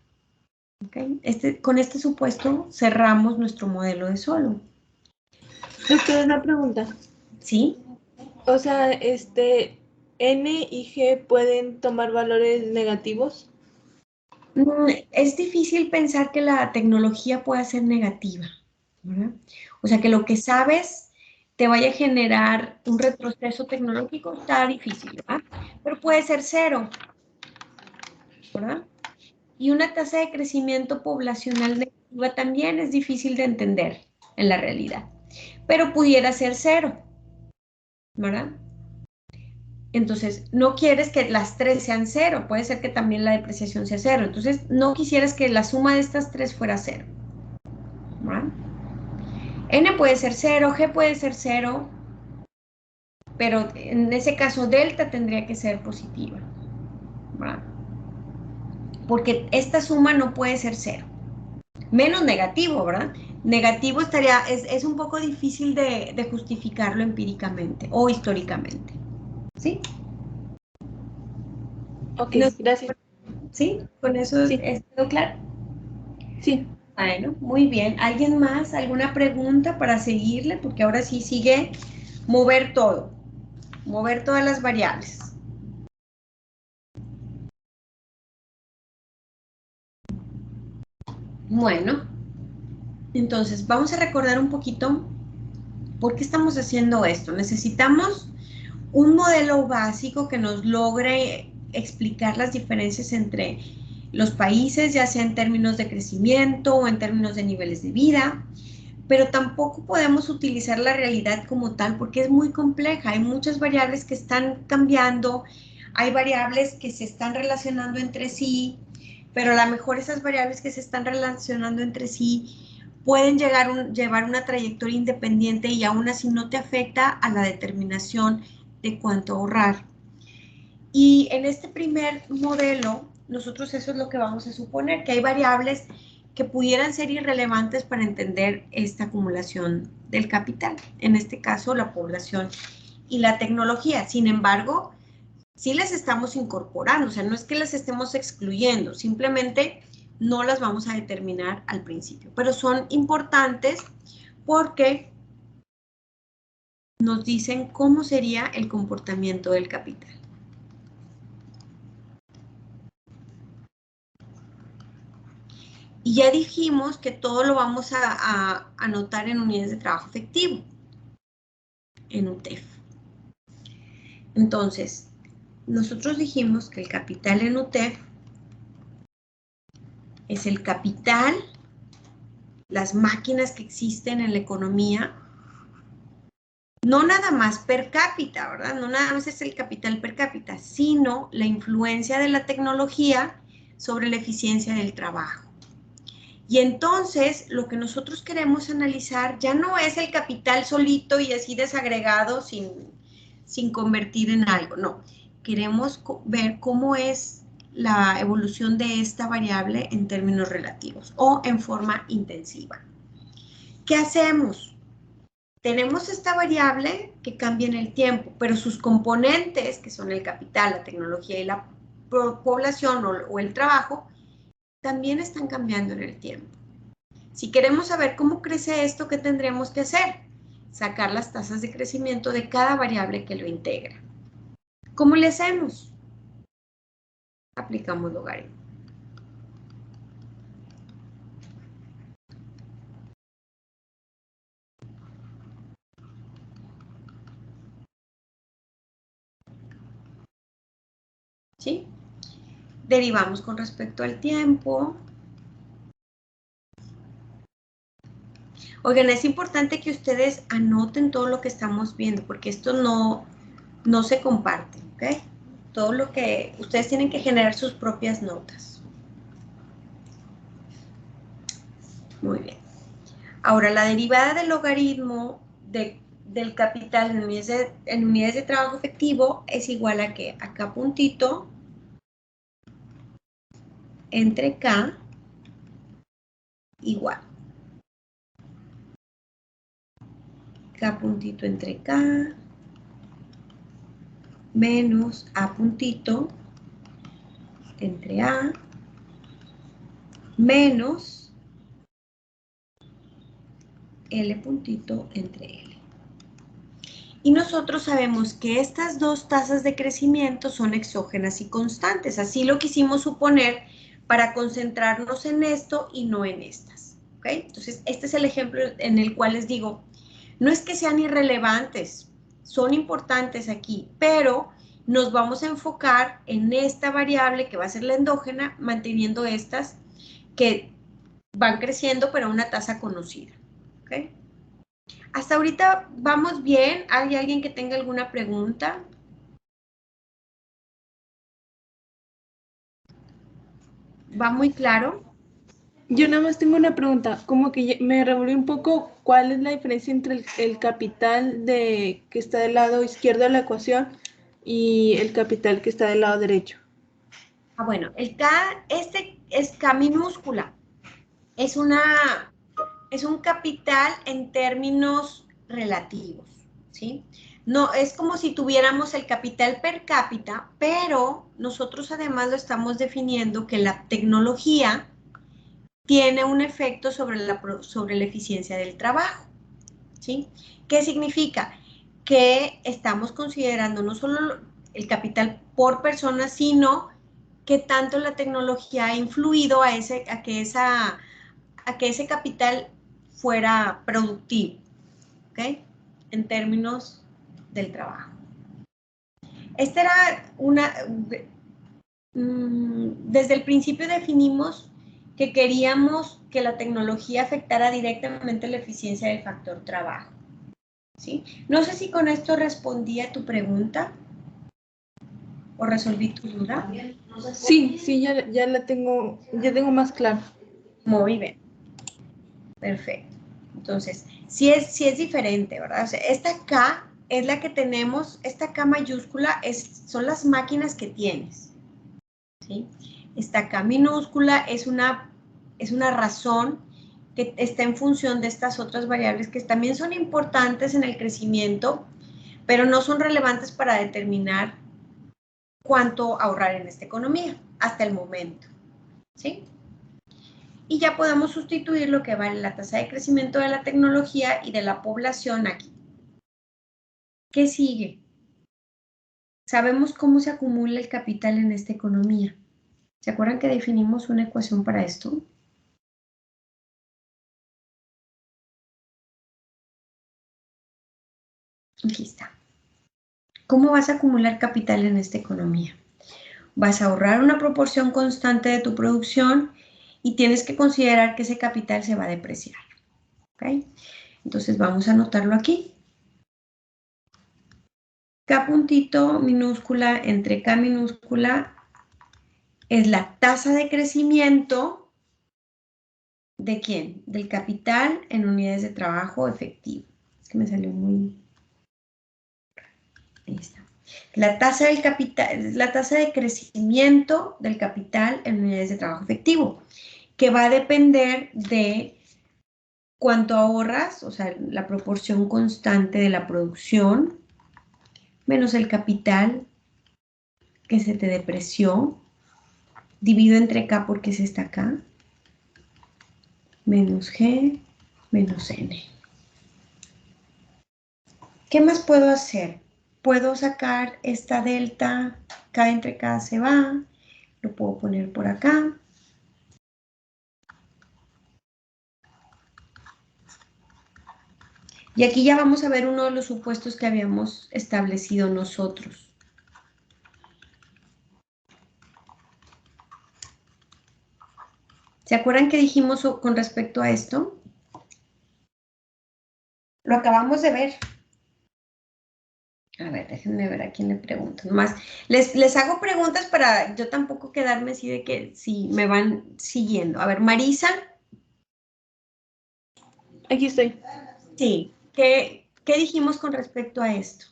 Speaker 1: ¿Okay? Con este supuesto cerramos nuestro modelo de Solomon.
Speaker 7: Doctora, una pregunta.
Speaker 1: ¿Sí?
Speaker 7: O sea, N y G pueden tomar valores negativos.
Speaker 1: Es difícil pensar que la tecnología pueda ser negativa, ¿verdad? O sea, que lo que sabes te vaya a generar un retroceso tecnológico está difícil, ¿verdad? Pero puede ser cero, ¿verdad? Y una tasa de crecimiento poblacional negativa también es difícil de entender en la realidad, pero pudiera ser cero, ¿verdad? Entonces, no quieres que las tres sean cero, puede ser que también la depreciación sea cero, entonces no quisieras que la suma de estas tres fuera cero, ¿verdad? N puede ser cero, G puede ser cero, pero en ese caso delta tendría que ser positiva, ¿verdad? Porque esta suma no puede ser cero, menos negativo, ¿verdad? Negativo es un poco difícil de justificarlo empíricamente o históricamente, ¿sí?
Speaker 7: Ok,
Speaker 1: No,
Speaker 7: gracias.
Speaker 1: ¿sí? ¿Con eso
Speaker 7: Sí.
Speaker 1: quedó claro?
Speaker 7: Sí.
Speaker 1: Bueno, muy bien. ¿Alguien más? ¿Alguna pregunta para seguirle? Porque ahora sí sigue mover todo, mover todas las variables. Bueno, entonces vamos a recordar un poquito por qué estamos haciendo esto. Necesitamos un modelo básico que nos logre explicar las diferencias entre los países, ya sea en términos de crecimiento o en términos de niveles de vida, pero tampoco podemos utilizar la realidad como tal porque es muy compleja, hay muchas variables que están cambiando, hay variables que se están relacionando entre sí, pero a lo mejor esas variables que se están relacionando entre sí pueden llevar una trayectoria independiente y aún así no te afecta a la determinación de cuánto ahorrar. Y en este primer modelo, nosotros eso es lo que vamos a suponer, que hay variables que pudieran ser irrelevantes para entender esta acumulación del capital. En este caso, la población y la tecnología. Sin embargo, sí las estamos incorporando, o sea, no es que las estemos excluyendo, simplemente no las vamos a determinar al principio. Pero son importantes porque nos dicen cómo sería el comportamiento del capital. Y ya dijimos que todo lo vamos a anotar en unidades de trabajo efectivo, en UTEF. Entonces, nosotros dijimos que el capital en UTEF es el capital, las máquinas que existen en la economía, no nada más per cápita, ¿verdad? No nada más es el capital per cápita, sino la influencia de la tecnología sobre la eficiencia del trabajo. Y entonces, lo que nosotros queremos analizar ya no es el capital solito y así desagregado sin convertir en algo, no. Queremos ver cómo es la evolución de esta variable en términos relativos o en forma intensiva. ¿Qué hacemos? Tenemos esta variable que cambia en el tiempo, pero sus componentes, que son el capital, la tecnología y la población o el trabajo, también están cambiando en el tiempo. Si queremos saber cómo crece esto, ¿qué tendremos que hacer? Sacar las tasas de crecimiento de cada variable que lo integra. ¿Cómo le hacemos? Aplicamos logaritmo. ¿Sí? Derivamos con respecto al tiempo. Oigan, es importante que ustedes anoten todo lo que estamos viendo, porque esto no se comparte, ¿ok? Todo lo que ustedes tienen que generar sus propias notas. Muy bien. Ahora, la derivada del logaritmo del capital en unidades de trabajo efectivo es igual a ¿qué? A K puntito entre K igual. K puntito entre K menos A puntito entre A menos L puntito entre L. Y nosotros sabemos que estas dos tasas de crecimiento son exógenas y constantes. Así lo quisimos suponer para concentrarnos en esto y no en estas. ¿Ok? Entonces, este es el ejemplo en el cual les digo, no es que sean irrelevantes, son importantes aquí, pero nos vamos a enfocar en esta variable que va a ser la endógena, manteniendo estas que van creciendo, pero a una tasa conocida. ¿Ok? Hasta ahorita vamos bien. ¿Hay alguien que tenga alguna pregunta? ¿Va muy claro?
Speaker 7: Yo nada más tengo una pregunta, como que me revolví un poco, ¿cuál es la diferencia entre el capital que está del lado izquierdo de la ecuación y el capital que está del lado derecho?
Speaker 1: Ah, bueno, el K, este es K minúscula. Es un capital en términos relativos, ¿sí? No, es como si tuviéramos el capital per cápita, pero nosotros además lo estamos definiendo que la tecnología tiene un efecto sobre la eficiencia del trabajo, ¿sí? ¿Qué significa? Que estamos considerando no solo el capital por persona, sino que tanto la tecnología ha influido a que ese capital fuera productivo, ¿ok? En términos del trabajo. Esta era desde el principio definimos que queríamos que la tecnología afectara directamente la eficiencia del factor trabajo, ¿sí? No sé si con esto respondí a tu pregunta. ¿O resolví tu duda?
Speaker 7: Sí, ya la tengo, ya tengo más claro.
Speaker 1: Muy bien. Perfecto. Entonces, sí es diferente, ¿verdad? O sea, esta K es la que tenemos, esta K mayúscula son las máquinas que tienes, ¿sí? Esta K minúscula es una razón que está en función de estas otras variables que también son importantes en el crecimiento, pero no son relevantes para determinar cuánto ahorrar en esta economía hasta el momento, ¿sí? Y ya podemos sustituir lo que vale la tasa de crecimiento de la tecnología y de la población aquí. ¿Qué sigue? Sabemos cómo se acumula el capital en esta economía. ¿Se acuerdan que definimos una ecuación para esto? Aquí está. ¿Cómo vas a acumular capital en esta economía? Vas a ahorrar una proporción constante de tu producción y tienes que considerar que ese capital se va a depreciar. ¿Ok? Entonces vamos a anotarlo aquí. K puntito minúscula entre K minúscula es la tasa de crecimiento ¿de quién? Del capital en unidades de trabajo efectivo. Es que me salió muy... Ahí está. La tasa del capital, la tasa de crecimiento del capital en unidades de trabajo efectivo, que va a depender de cuánto ahorras, o sea, la proporción constante de la producción, menos el capital que se te depreció, dividido entre K porque es esta K, menos G, menos N. ¿Qué más puedo hacer? Puedo sacar esta delta, K entre K se va, lo puedo poner por acá. Y aquí ya vamos a ver uno de los supuestos que habíamos establecido nosotros. ¿Se acuerdan que dijimos con respecto a esto? Lo acabamos de ver. A ver, déjenme ver a quién le pregunto. Nomás les hago preguntas para yo tampoco quedarme así de que si me van siguiendo. A ver, Marisa.
Speaker 7: Aquí estoy.
Speaker 1: Sí. ¿Qué dijimos con respecto a esto?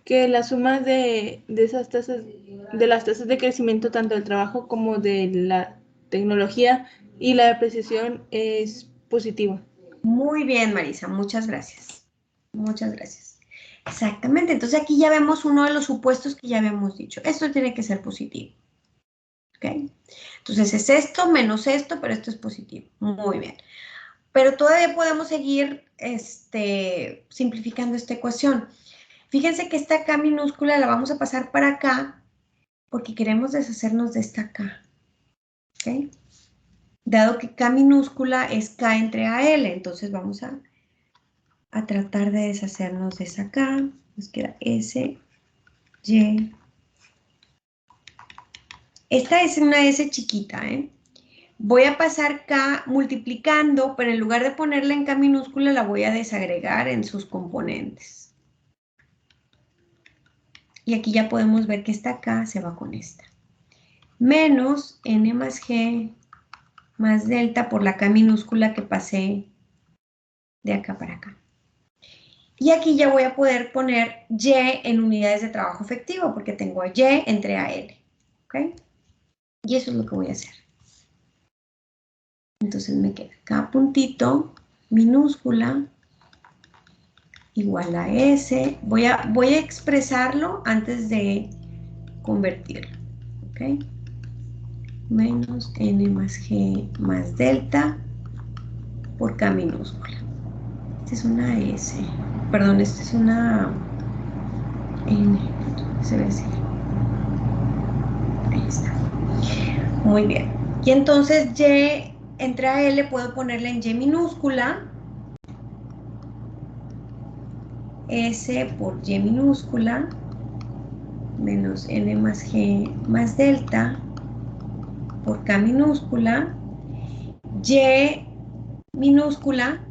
Speaker 7: Que la suma de esas tasas, de las tasas de crecimiento tanto del trabajo como de la tecnología y la depreciación es positiva.
Speaker 1: Muy bien, Marisa, muchas gracias. Muchas gracias. Exactamente, entonces aquí ya vemos uno de los supuestos que ya habíamos dicho. Esto tiene que ser positivo. ¿Ok? Entonces es esto menos esto, pero esto es positivo. Muy bien. Pero todavía podemos seguir simplificando esta ecuación. Fíjense que esta K minúscula la vamos a pasar para acá porque queremos deshacernos de esta K. ¿Ok? Dado que K minúscula es K entre AL, entonces vamos a tratar de deshacernos de esa K. Nos queda S, Y. Esta es una S chiquita, ¿eh? Voy a pasar K multiplicando, pero en lugar de ponerla en K minúscula, la voy a desagregar en sus componentes. Y aquí ya podemos ver que esta K se va con esta. Menos N más G más delta por la K minúscula que pasé de acá para acá. Y aquí ya voy a poder poner Y en unidades de trabajo efectivo, porque tengo Y entre AL. ¿Ok? Y eso es lo que voy a hacer. Entonces me queda K puntito minúscula igual a S. Voy a expresarlo antes de convertirlo. ¿Ok? Menos N más G más delta por K minúscula. Esta es una S. Perdón, esta es una N. Se ve así. Ahí está. Muy bien. Y entonces Y entre AL puedo ponerle en Y minúscula. S por Y minúscula menos N más G más delta por K minúscula. Y minúscula,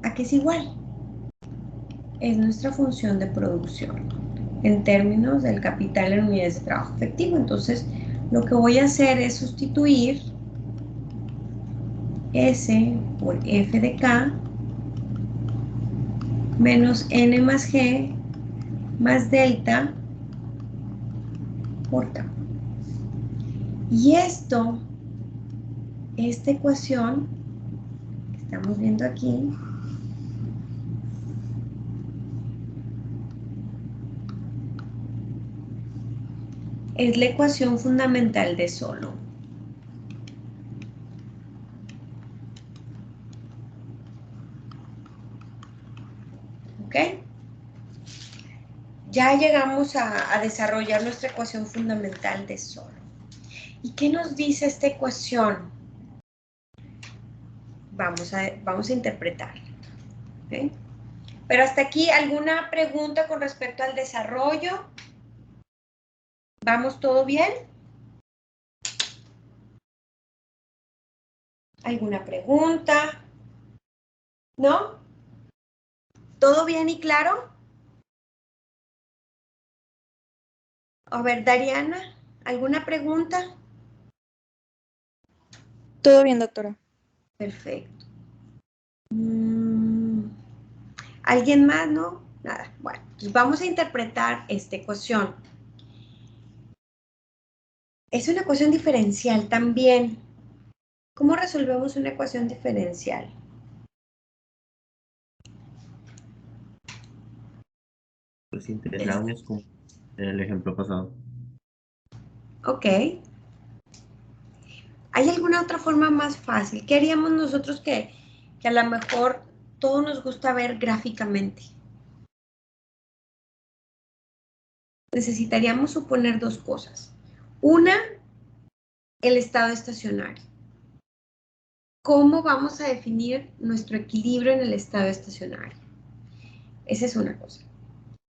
Speaker 1: ¿a qué es igual? Es nuestra función de producción. en términos del capital en unidades de trabajo efectivo. Entonces, lo que voy a hacer es sustituir S por F de K menos N más G más delta por K. Y esta ecuación que estamos viendo aquí, es la ecuación fundamental de Solow. ¿Ok? Ya llegamos a desarrollar nuestra ecuación fundamental de Solow. ¿Y qué nos dice esta ecuación? Vamos a interpretarla. ¿Okay? Pero hasta aquí, ¿alguna pregunta con respecto al desarrollo? ¿Vamos todo bien? ¿Alguna pregunta? ¿No? ¿Todo bien y claro? A ver, Dariana, ¿alguna pregunta?
Speaker 8: Todo bien, doctora.
Speaker 1: Perfecto. ¿Alguien más, no? Nada. Bueno, pues vamos a interpretar esta ecuación. Es una ecuación diferencial también. ¿Cómo resolvemos una ecuación diferencial?
Speaker 6: Pues integramos como en el ejemplo pasado.
Speaker 1: Ok. ¿Hay alguna otra forma más fácil? ¿Qué haríamos nosotros que a lo mejor todo nos gusta ver gráficamente? Necesitaríamos suponer dos cosas. Una, el estado estacionario. ¿Cómo vamos a definir nuestro equilibrio en el estado estacionario? Esa es una cosa.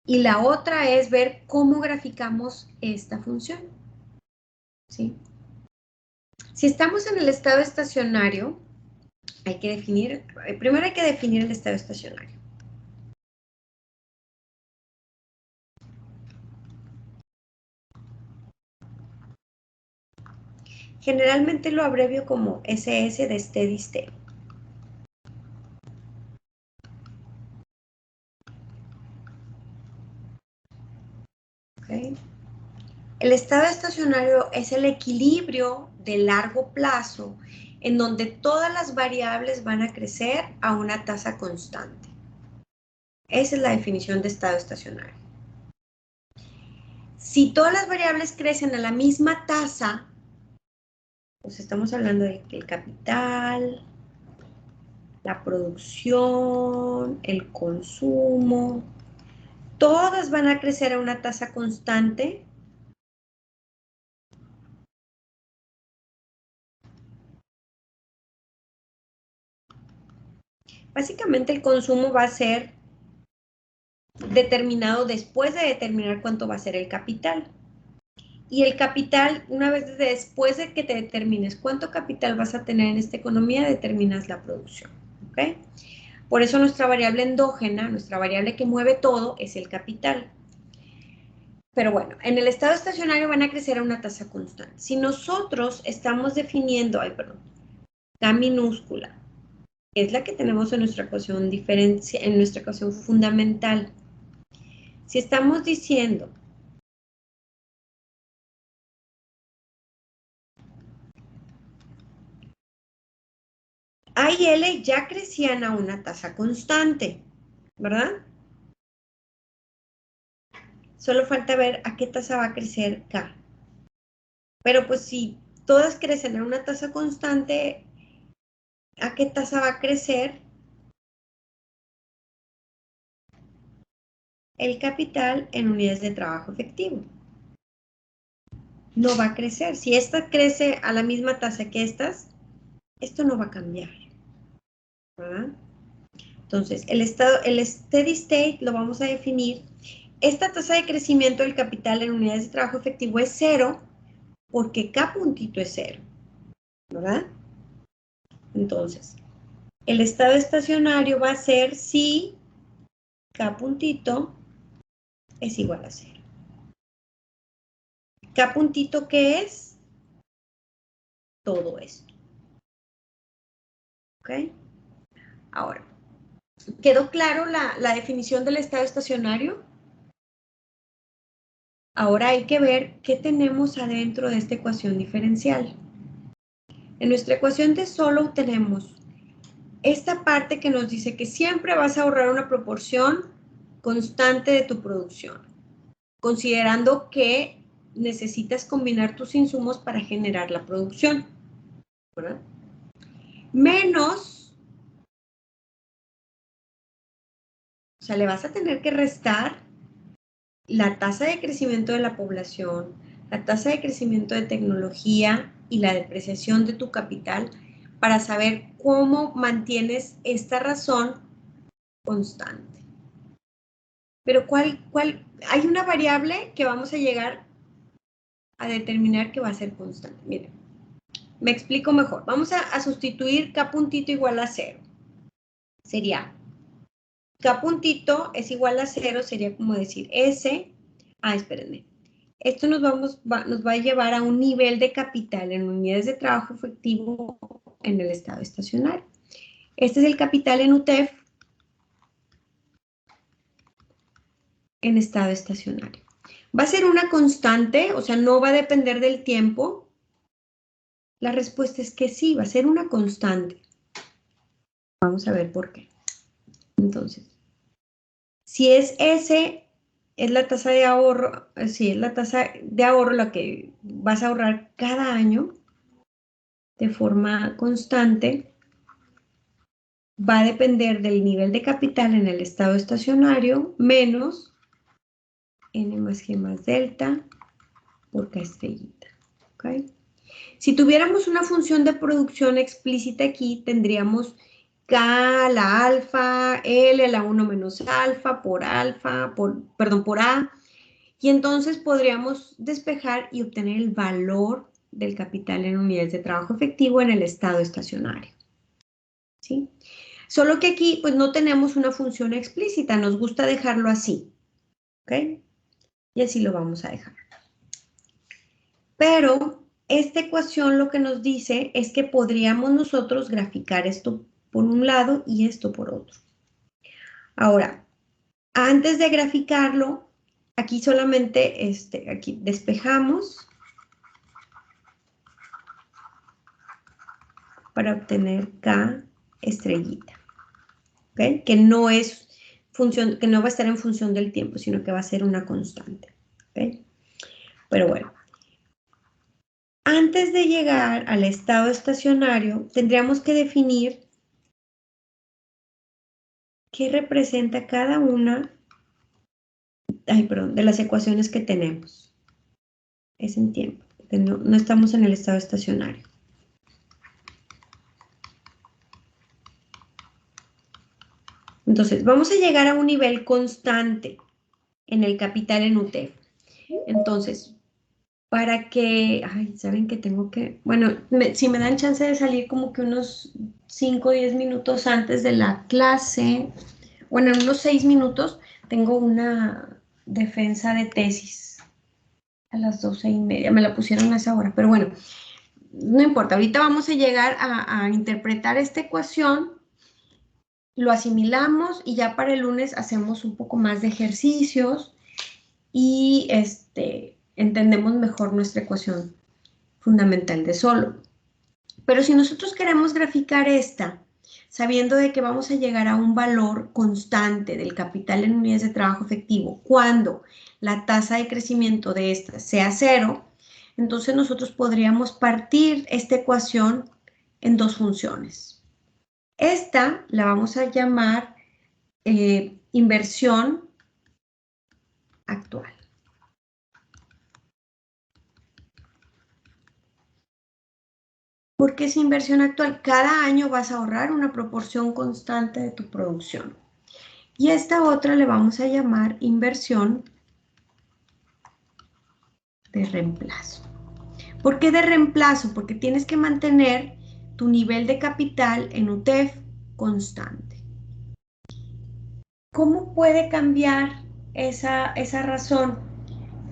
Speaker 1: Y la otra es ver cómo graficamos esta función. ¿Sí? Si estamos en el estado estacionario, hay que definir, primero hay que definir el estado estacionario. Generalmente lo abrevio como SS de steady state. ¿Okay? El estado estacionario es el equilibrio de largo plazo en donde todas las variables van a crecer a una tasa constante. Esa es la definición de estado estacionario. Si todas las variables crecen a la misma tasa, pues estamos hablando de que el capital, la producción, el consumo, todas van a crecer a una tasa constante. Básicamente el consumo va a ser determinado después de determinar cuánto va a ser el capital. Y el capital, una vez después de que te determines cuánto capital vas a tener en esta economía, determinas la producción. ¿Ok? Por eso nuestra variable endógena, nuestra variable que mueve todo, es el capital. Pero bueno, en el estado estacionario van a crecer a una tasa constante. Si nosotros estamos definiendo, K minúscula, que es la que tenemos en nuestra ecuación en nuestra ecuación fundamental. Si estamos diciendo A y L ya crecían a una tasa constante, ¿verdad? Solo falta ver a qué tasa va a crecer K. Pero pues si todas crecen a una tasa constante, ¿a qué tasa va a crecer el capital en unidades de trabajo efectivo? No va a crecer. Si esta crece a la misma tasa que estas, esto no va a cambiar, ¿verdad? Entonces, el steady state lo vamos a definir. Esta tasa de crecimiento del capital en unidades de trabajo efectivo es 0 porque K puntito es 0, ¿verdad? Entonces, el estado estacionario va a ser si K puntito es igual a 0. K puntito, ¿qué es? Todo esto. ¿Ok? Ahora, ¿quedó claro la definición del estado estacionario? Ahora hay que ver qué tenemos adentro de esta ecuación diferencial. En nuestra ecuación de Solow tenemos esta parte que nos dice que siempre vas a ahorrar una proporción constante de tu producción, considerando que necesitas combinar tus insumos para generar la producción, ¿verdad? Menos, o sea, le vas a tener que restar la tasa de crecimiento de la población, la tasa de crecimiento de tecnología y la depreciación de tu capital para saber cómo mantienes esta razón constante. Pero hay una variable que vamos a llegar a determinar que va a ser constante. Miren, me explico mejor. Vamos a sustituir K puntito igual a 0. Sería K puntito es igual a 0, sería como decir S. Espérenme. Esto nos va a llevar a un nivel de capital en unidades de trabajo efectivo en el estado estacionario. Este es el capital en UTEF en estado estacionario. ¿Va a ser una constante? O sea, ¿no va a depender del tiempo? La respuesta es que sí, va a ser una constante. Vamos a ver por qué. Entonces, si es S, es la tasa de ahorro, sí, es la tasa de ahorro la que vas a ahorrar cada año de forma constante. Va a depender del nivel de capital en el estado estacionario menos N más G más delta por K estrellita. ¿Okay? Si tuviéramos una función de producción explícita aquí, tendríamos K, la alfa, L, la 1 menos alfa, por A, y entonces podríamos despejar y obtener el valor del capital en unidades de trabajo efectivo en el estado estacionario. ¿Sí? Solo que aquí pues no tenemos una función explícita, nos gusta dejarlo así. ¿Ok? Y así lo vamos a dejar. Pero esta ecuación lo que nos dice es que podríamos nosotros graficar esto por un lado y esto por otro. Ahora, antes de graficarlo, aquí solamente aquí despejamos para obtener K estrellita. ¿Okay? Que no va a estar en función del tiempo, sino que va a ser una constante. ¿Okay? Pero bueno, antes de llegar al estado estacionario, tendríamos que definir qué representa cada una de las ecuaciones que tenemos. Es en tiempo, no estamos en el estado estacionario. Entonces, vamos a llegar a un nivel constante en el capital en UTEF. Entonces, para que, saben que tengo que, bueno, si me dan chance de salir como que unos 5 o 10 minutos antes de la clase, bueno, en unos 6 minutos, tengo una defensa de tesis a las 12:30, me la pusieron a esa hora, pero bueno, no importa, ahorita vamos a llegar a interpretar esta ecuación, lo asimilamos y ya para el lunes hacemos un poco más de ejercicios y entendemos mejor nuestra ecuación fundamental de Solow. Pero si nosotros queremos graficar esta, sabiendo de que vamos a llegar a un valor constante del capital en unidades de trabajo efectivo, cuando la tasa de crecimiento de esta sea 0, entonces nosotros podríamos partir esta ecuación en dos funciones. Esta la vamos a llamar inversión actual. ¿Por qué es inversión actual? Cada año vas a ahorrar una proporción constante de tu producción. Y esta otra le vamos a llamar inversión de reemplazo. ¿Por qué de reemplazo? Porque tienes que mantener tu nivel de capital en UTEF constante. ¿Cómo puede cambiar esa razón?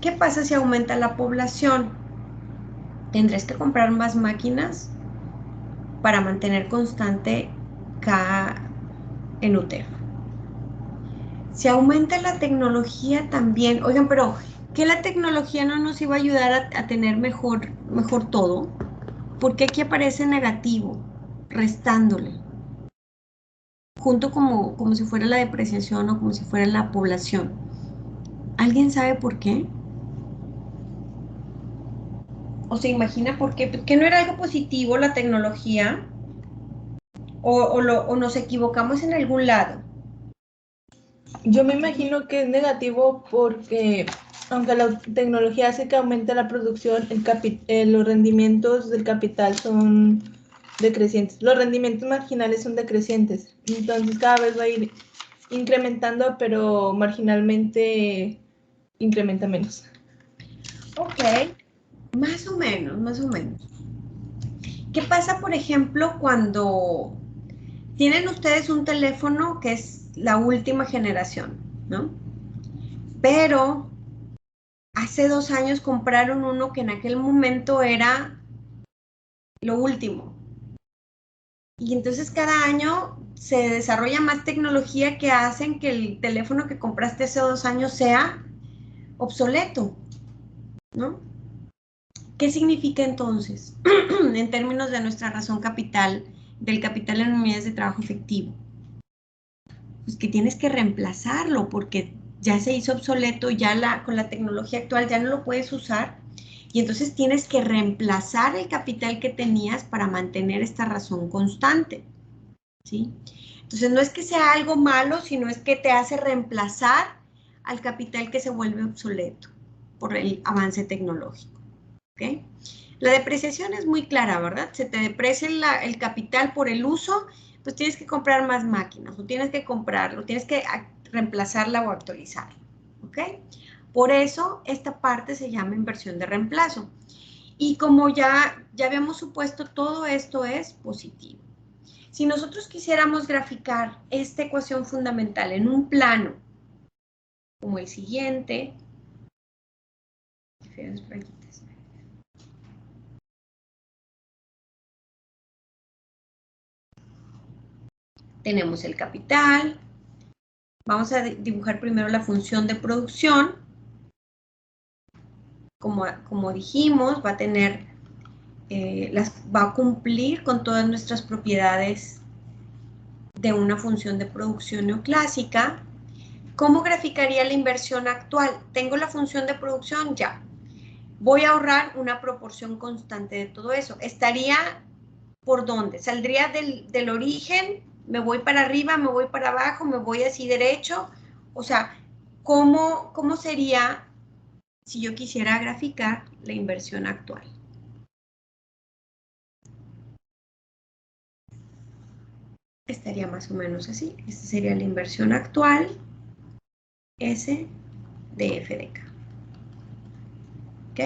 Speaker 1: ¿qué pasa si aumenta la población? Tendrás que comprar más máquinas para mantener constante K en UTEF. Si aumenta la tecnología también, oigan, pero ¿que la tecnología no nos iba a ayudar a tener mejor todo? ¿Por qué aquí aparece negativo, restándole? Junto como si fuera la depreciación o como si fuera la población. ¿Alguien sabe por qué? ¿O se imagina por qué? ¿Que no era algo positivo la tecnología? ¿O nos equivocamos en algún lado?
Speaker 7: Yo me imagino que es negativo porque, aunque la tecnología hace que aumente la producción, los rendimientos del capital son decrecientes. Los rendimientos marginales son decrecientes. Entonces, cada vez va a ir incrementando, pero marginalmente incrementa menos.
Speaker 1: Ok, más o menos, más o menos. ¿Qué pasa, por ejemplo, cuando tienen ustedes un teléfono que es la última generación, ¿no? Pero hace 2 años compraron uno que en aquel momento era lo último. Y entonces cada año se desarrolla más tecnología que hacen que el teléfono que compraste hace 2 años sea obsoleto, ¿no? ¿Qué significa entonces en términos de nuestra razón capital, del capital en unidades de trabajo efectivo? Pues que tienes que reemplazarlo porque ya se hizo obsoleto, ya con la tecnología actual ya no lo puedes usar y entonces tienes que reemplazar el capital que tenías para mantener esta razón constante, ¿sí? Entonces no es que sea algo malo, sino es que te hace reemplazar al capital que se vuelve obsoleto por el avance tecnológico, ¿ok? La depreciación es muy clara, ¿verdad? Se te deprecia el capital por el uso, pues tienes que comprar más máquinas, o tienes que comprarlo, tienes que reemplazarla o actualizarla, ¿ok? Por eso esta parte se llama inversión de reemplazo. Y como ya habíamos supuesto, todo esto es positivo. Si nosotros quisiéramos graficar esta ecuación fundamental en un plano, como el siguiente, tenemos el capital, vamos a dibujar primero la función de producción, como dijimos, va a tener, va a cumplir con todas nuestras propiedades de una función de producción neoclásica. ¿Cómo graficaría la inversión actual? Tengo la función de producción ya. Voy a ahorrar una proporción constante de todo eso. ¿Estaría por dónde? ¿Saldría del origen? ¿Me voy para arriba? ¿Me voy para abajo? ¿Me voy así derecho? O sea, ¿cómo sería si yo quisiera graficar la inversión actual? Estaría más o menos así. Esta sería la inversión actual, S de F de K. ¿Ok?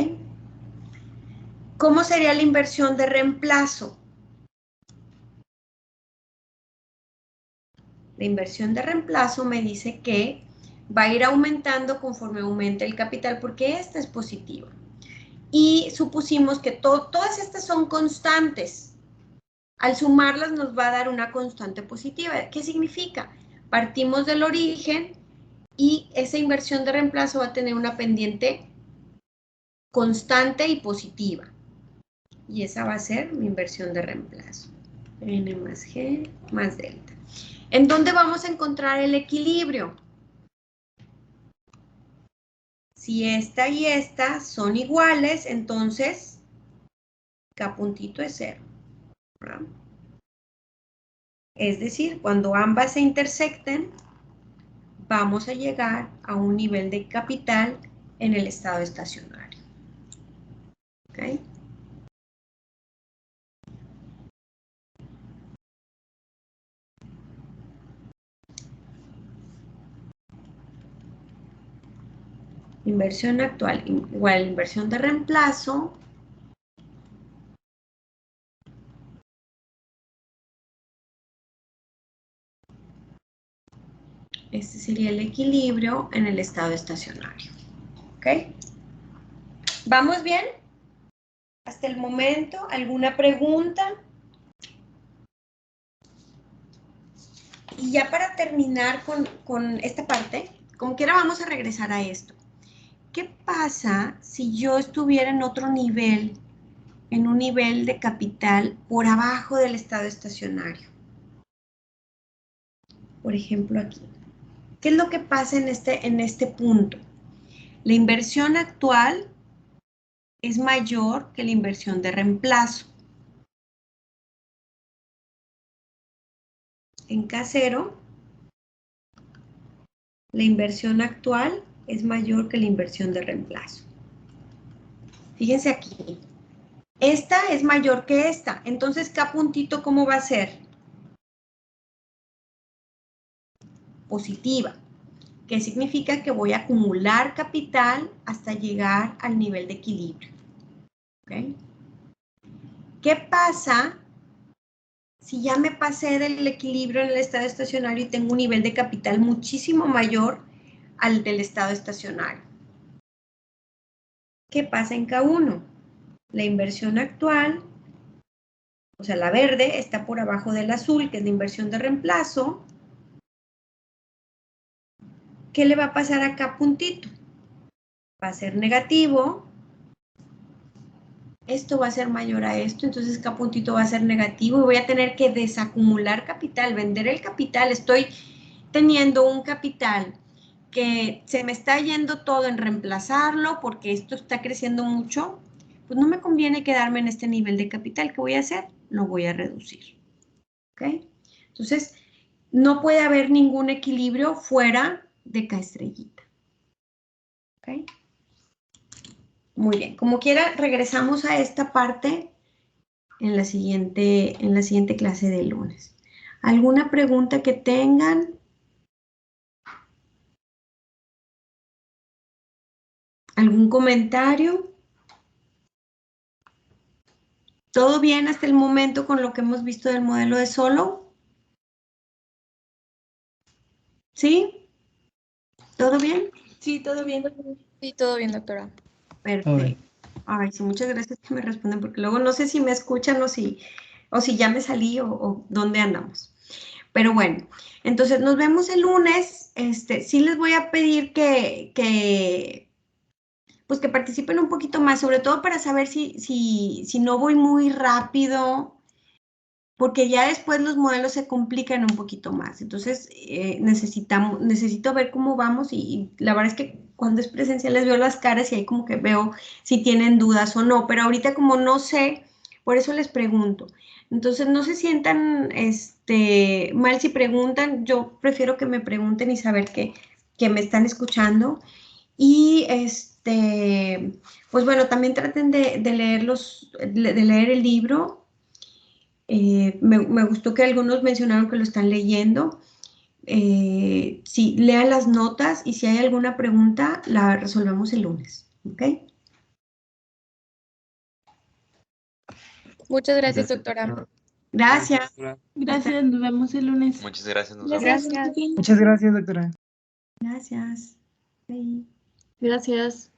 Speaker 1: ¿Cómo sería la inversión de reemplazo? La inversión de reemplazo me dice que va a ir aumentando conforme aumente el capital porque esta es positiva. Y supusimos que todas estas son constantes. Al sumarlas nos va a dar una constante positiva. ¿Qué significa? Partimos del origen y esa inversión de reemplazo va a tener una pendiente constante y positiva. Y esa va a ser mi inversión de reemplazo. N más G más delta. ¿En dónde vamos a encontrar el equilibrio? Si esta y esta son iguales, entonces K puntito es 0. ¿Verdad? Es decir, cuando ambas se intersecten, vamos a llegar a un nivel de capital en el estado estacionario. ¿Ok? Inversión actual igual a inversión de reemplazo. Este sería el equilibrio en el estado estacionario. ¿Ok? ¿Vamos bien? Hasta el momento, ¿alguna pregunta? Y ya para terminar con esta parte, como quiera vamos a regresar a esto. ¿Qué pasa si yo estuviera en otro nivel, en un nivel de capital por abajo del estado estacionario? Por ejemplo, aquí. ¿Qué es lo que pasa en este punto? La inversión actual es mayor que la inversión de reemplazo. En K0, la inversión actual es mayor que la inversión de reemplazo. Fíjense aquí. Esta es mayor que esta. Entonces, K puntito, ¿cómo va a ser? Positiva. ¿Qué significa? Que voy a acumular capital hasta llegar al nivel de equilibrio. ¿Okay? ¿Qué pasa si ya me pasé del equilibrio en el estado estacionario y tengo un nivel de capital muchísimo mayor al del estado estacionario? ¿Qué pasa en K1? La inversión actual, o sea, la verde está por abajo del azul, que es la inversión de reemplazo. ¿Qué le va a pasar a K puntito? Va a ser negativo. Esto va a ser mayor a esto, entonces K puntito va a ser negativo y voy a tener que desacumular capital, vender el capital. Estoy teniendo un capital que se me está yendo todo en reemplazarlo porque esto está creciendo mucho, pues no me conviene quedarme en este nivel de capital. ¿Qué voy a hacer? Lo voy a reducir. ¿Ok? Entonces, no puede haber ningún equilibrio fuera de K estrellita. ¿Ok? Muy bien. Como quiera, regresamos a esta parte en la siguiente clase de lunes. ¿Alguna pregunta que tengan? ¿Algún comentario? ¿Todo bien hasta el momento con lo que hemos visto del modelo de Solow? ¿Sí? ¿Todo bien?
Speaker 7: Sí, todo bien.
Speaker 5: Sí, todo bien, doctora.
Speaker 1: Perfecto. Ay, sí, muchas gracias que me responden, porque luego no sé si me escuchan o si ya me salí o dónde andamos. Pero bueno, entonces nos vemos el lunes. Sí les voy a pedir pues que participen un poquito más, sobre todo para saber si no voy muy rápido, porque ya después los modelos se complican un poquito más. Entonces, necesito ver cómo vamos y la verdad es que cuando es presencial les veo las caras y ahí como que veo si tienen dudas o no, pero ahorita como no sé, por eso les pregunto. Entonces, no se sientan mal si preguntan, yo prefiero que me pregunten y saber que me están escuchando. Y pues bueno, también traten de leer el libro. Me gustó que algunos mencionaron que lo están leyendo. Sí, lean las notas y si hay alguna pregunta, la resolvemos el lunes. ¿Ok?
Speaker 5: Muchas gracias, doctora.
Speaker 1: Gracias.
Speaker 7: Gracias, nos vemos el lunes.
Speaker 2: Muchas gracias. Nos vemos.
Speaker 5: Gracias.
Speaker 8: Muchas gracias, doctora.
Speaker 1: Gracias. Bye.
Speaker 5: Gracias.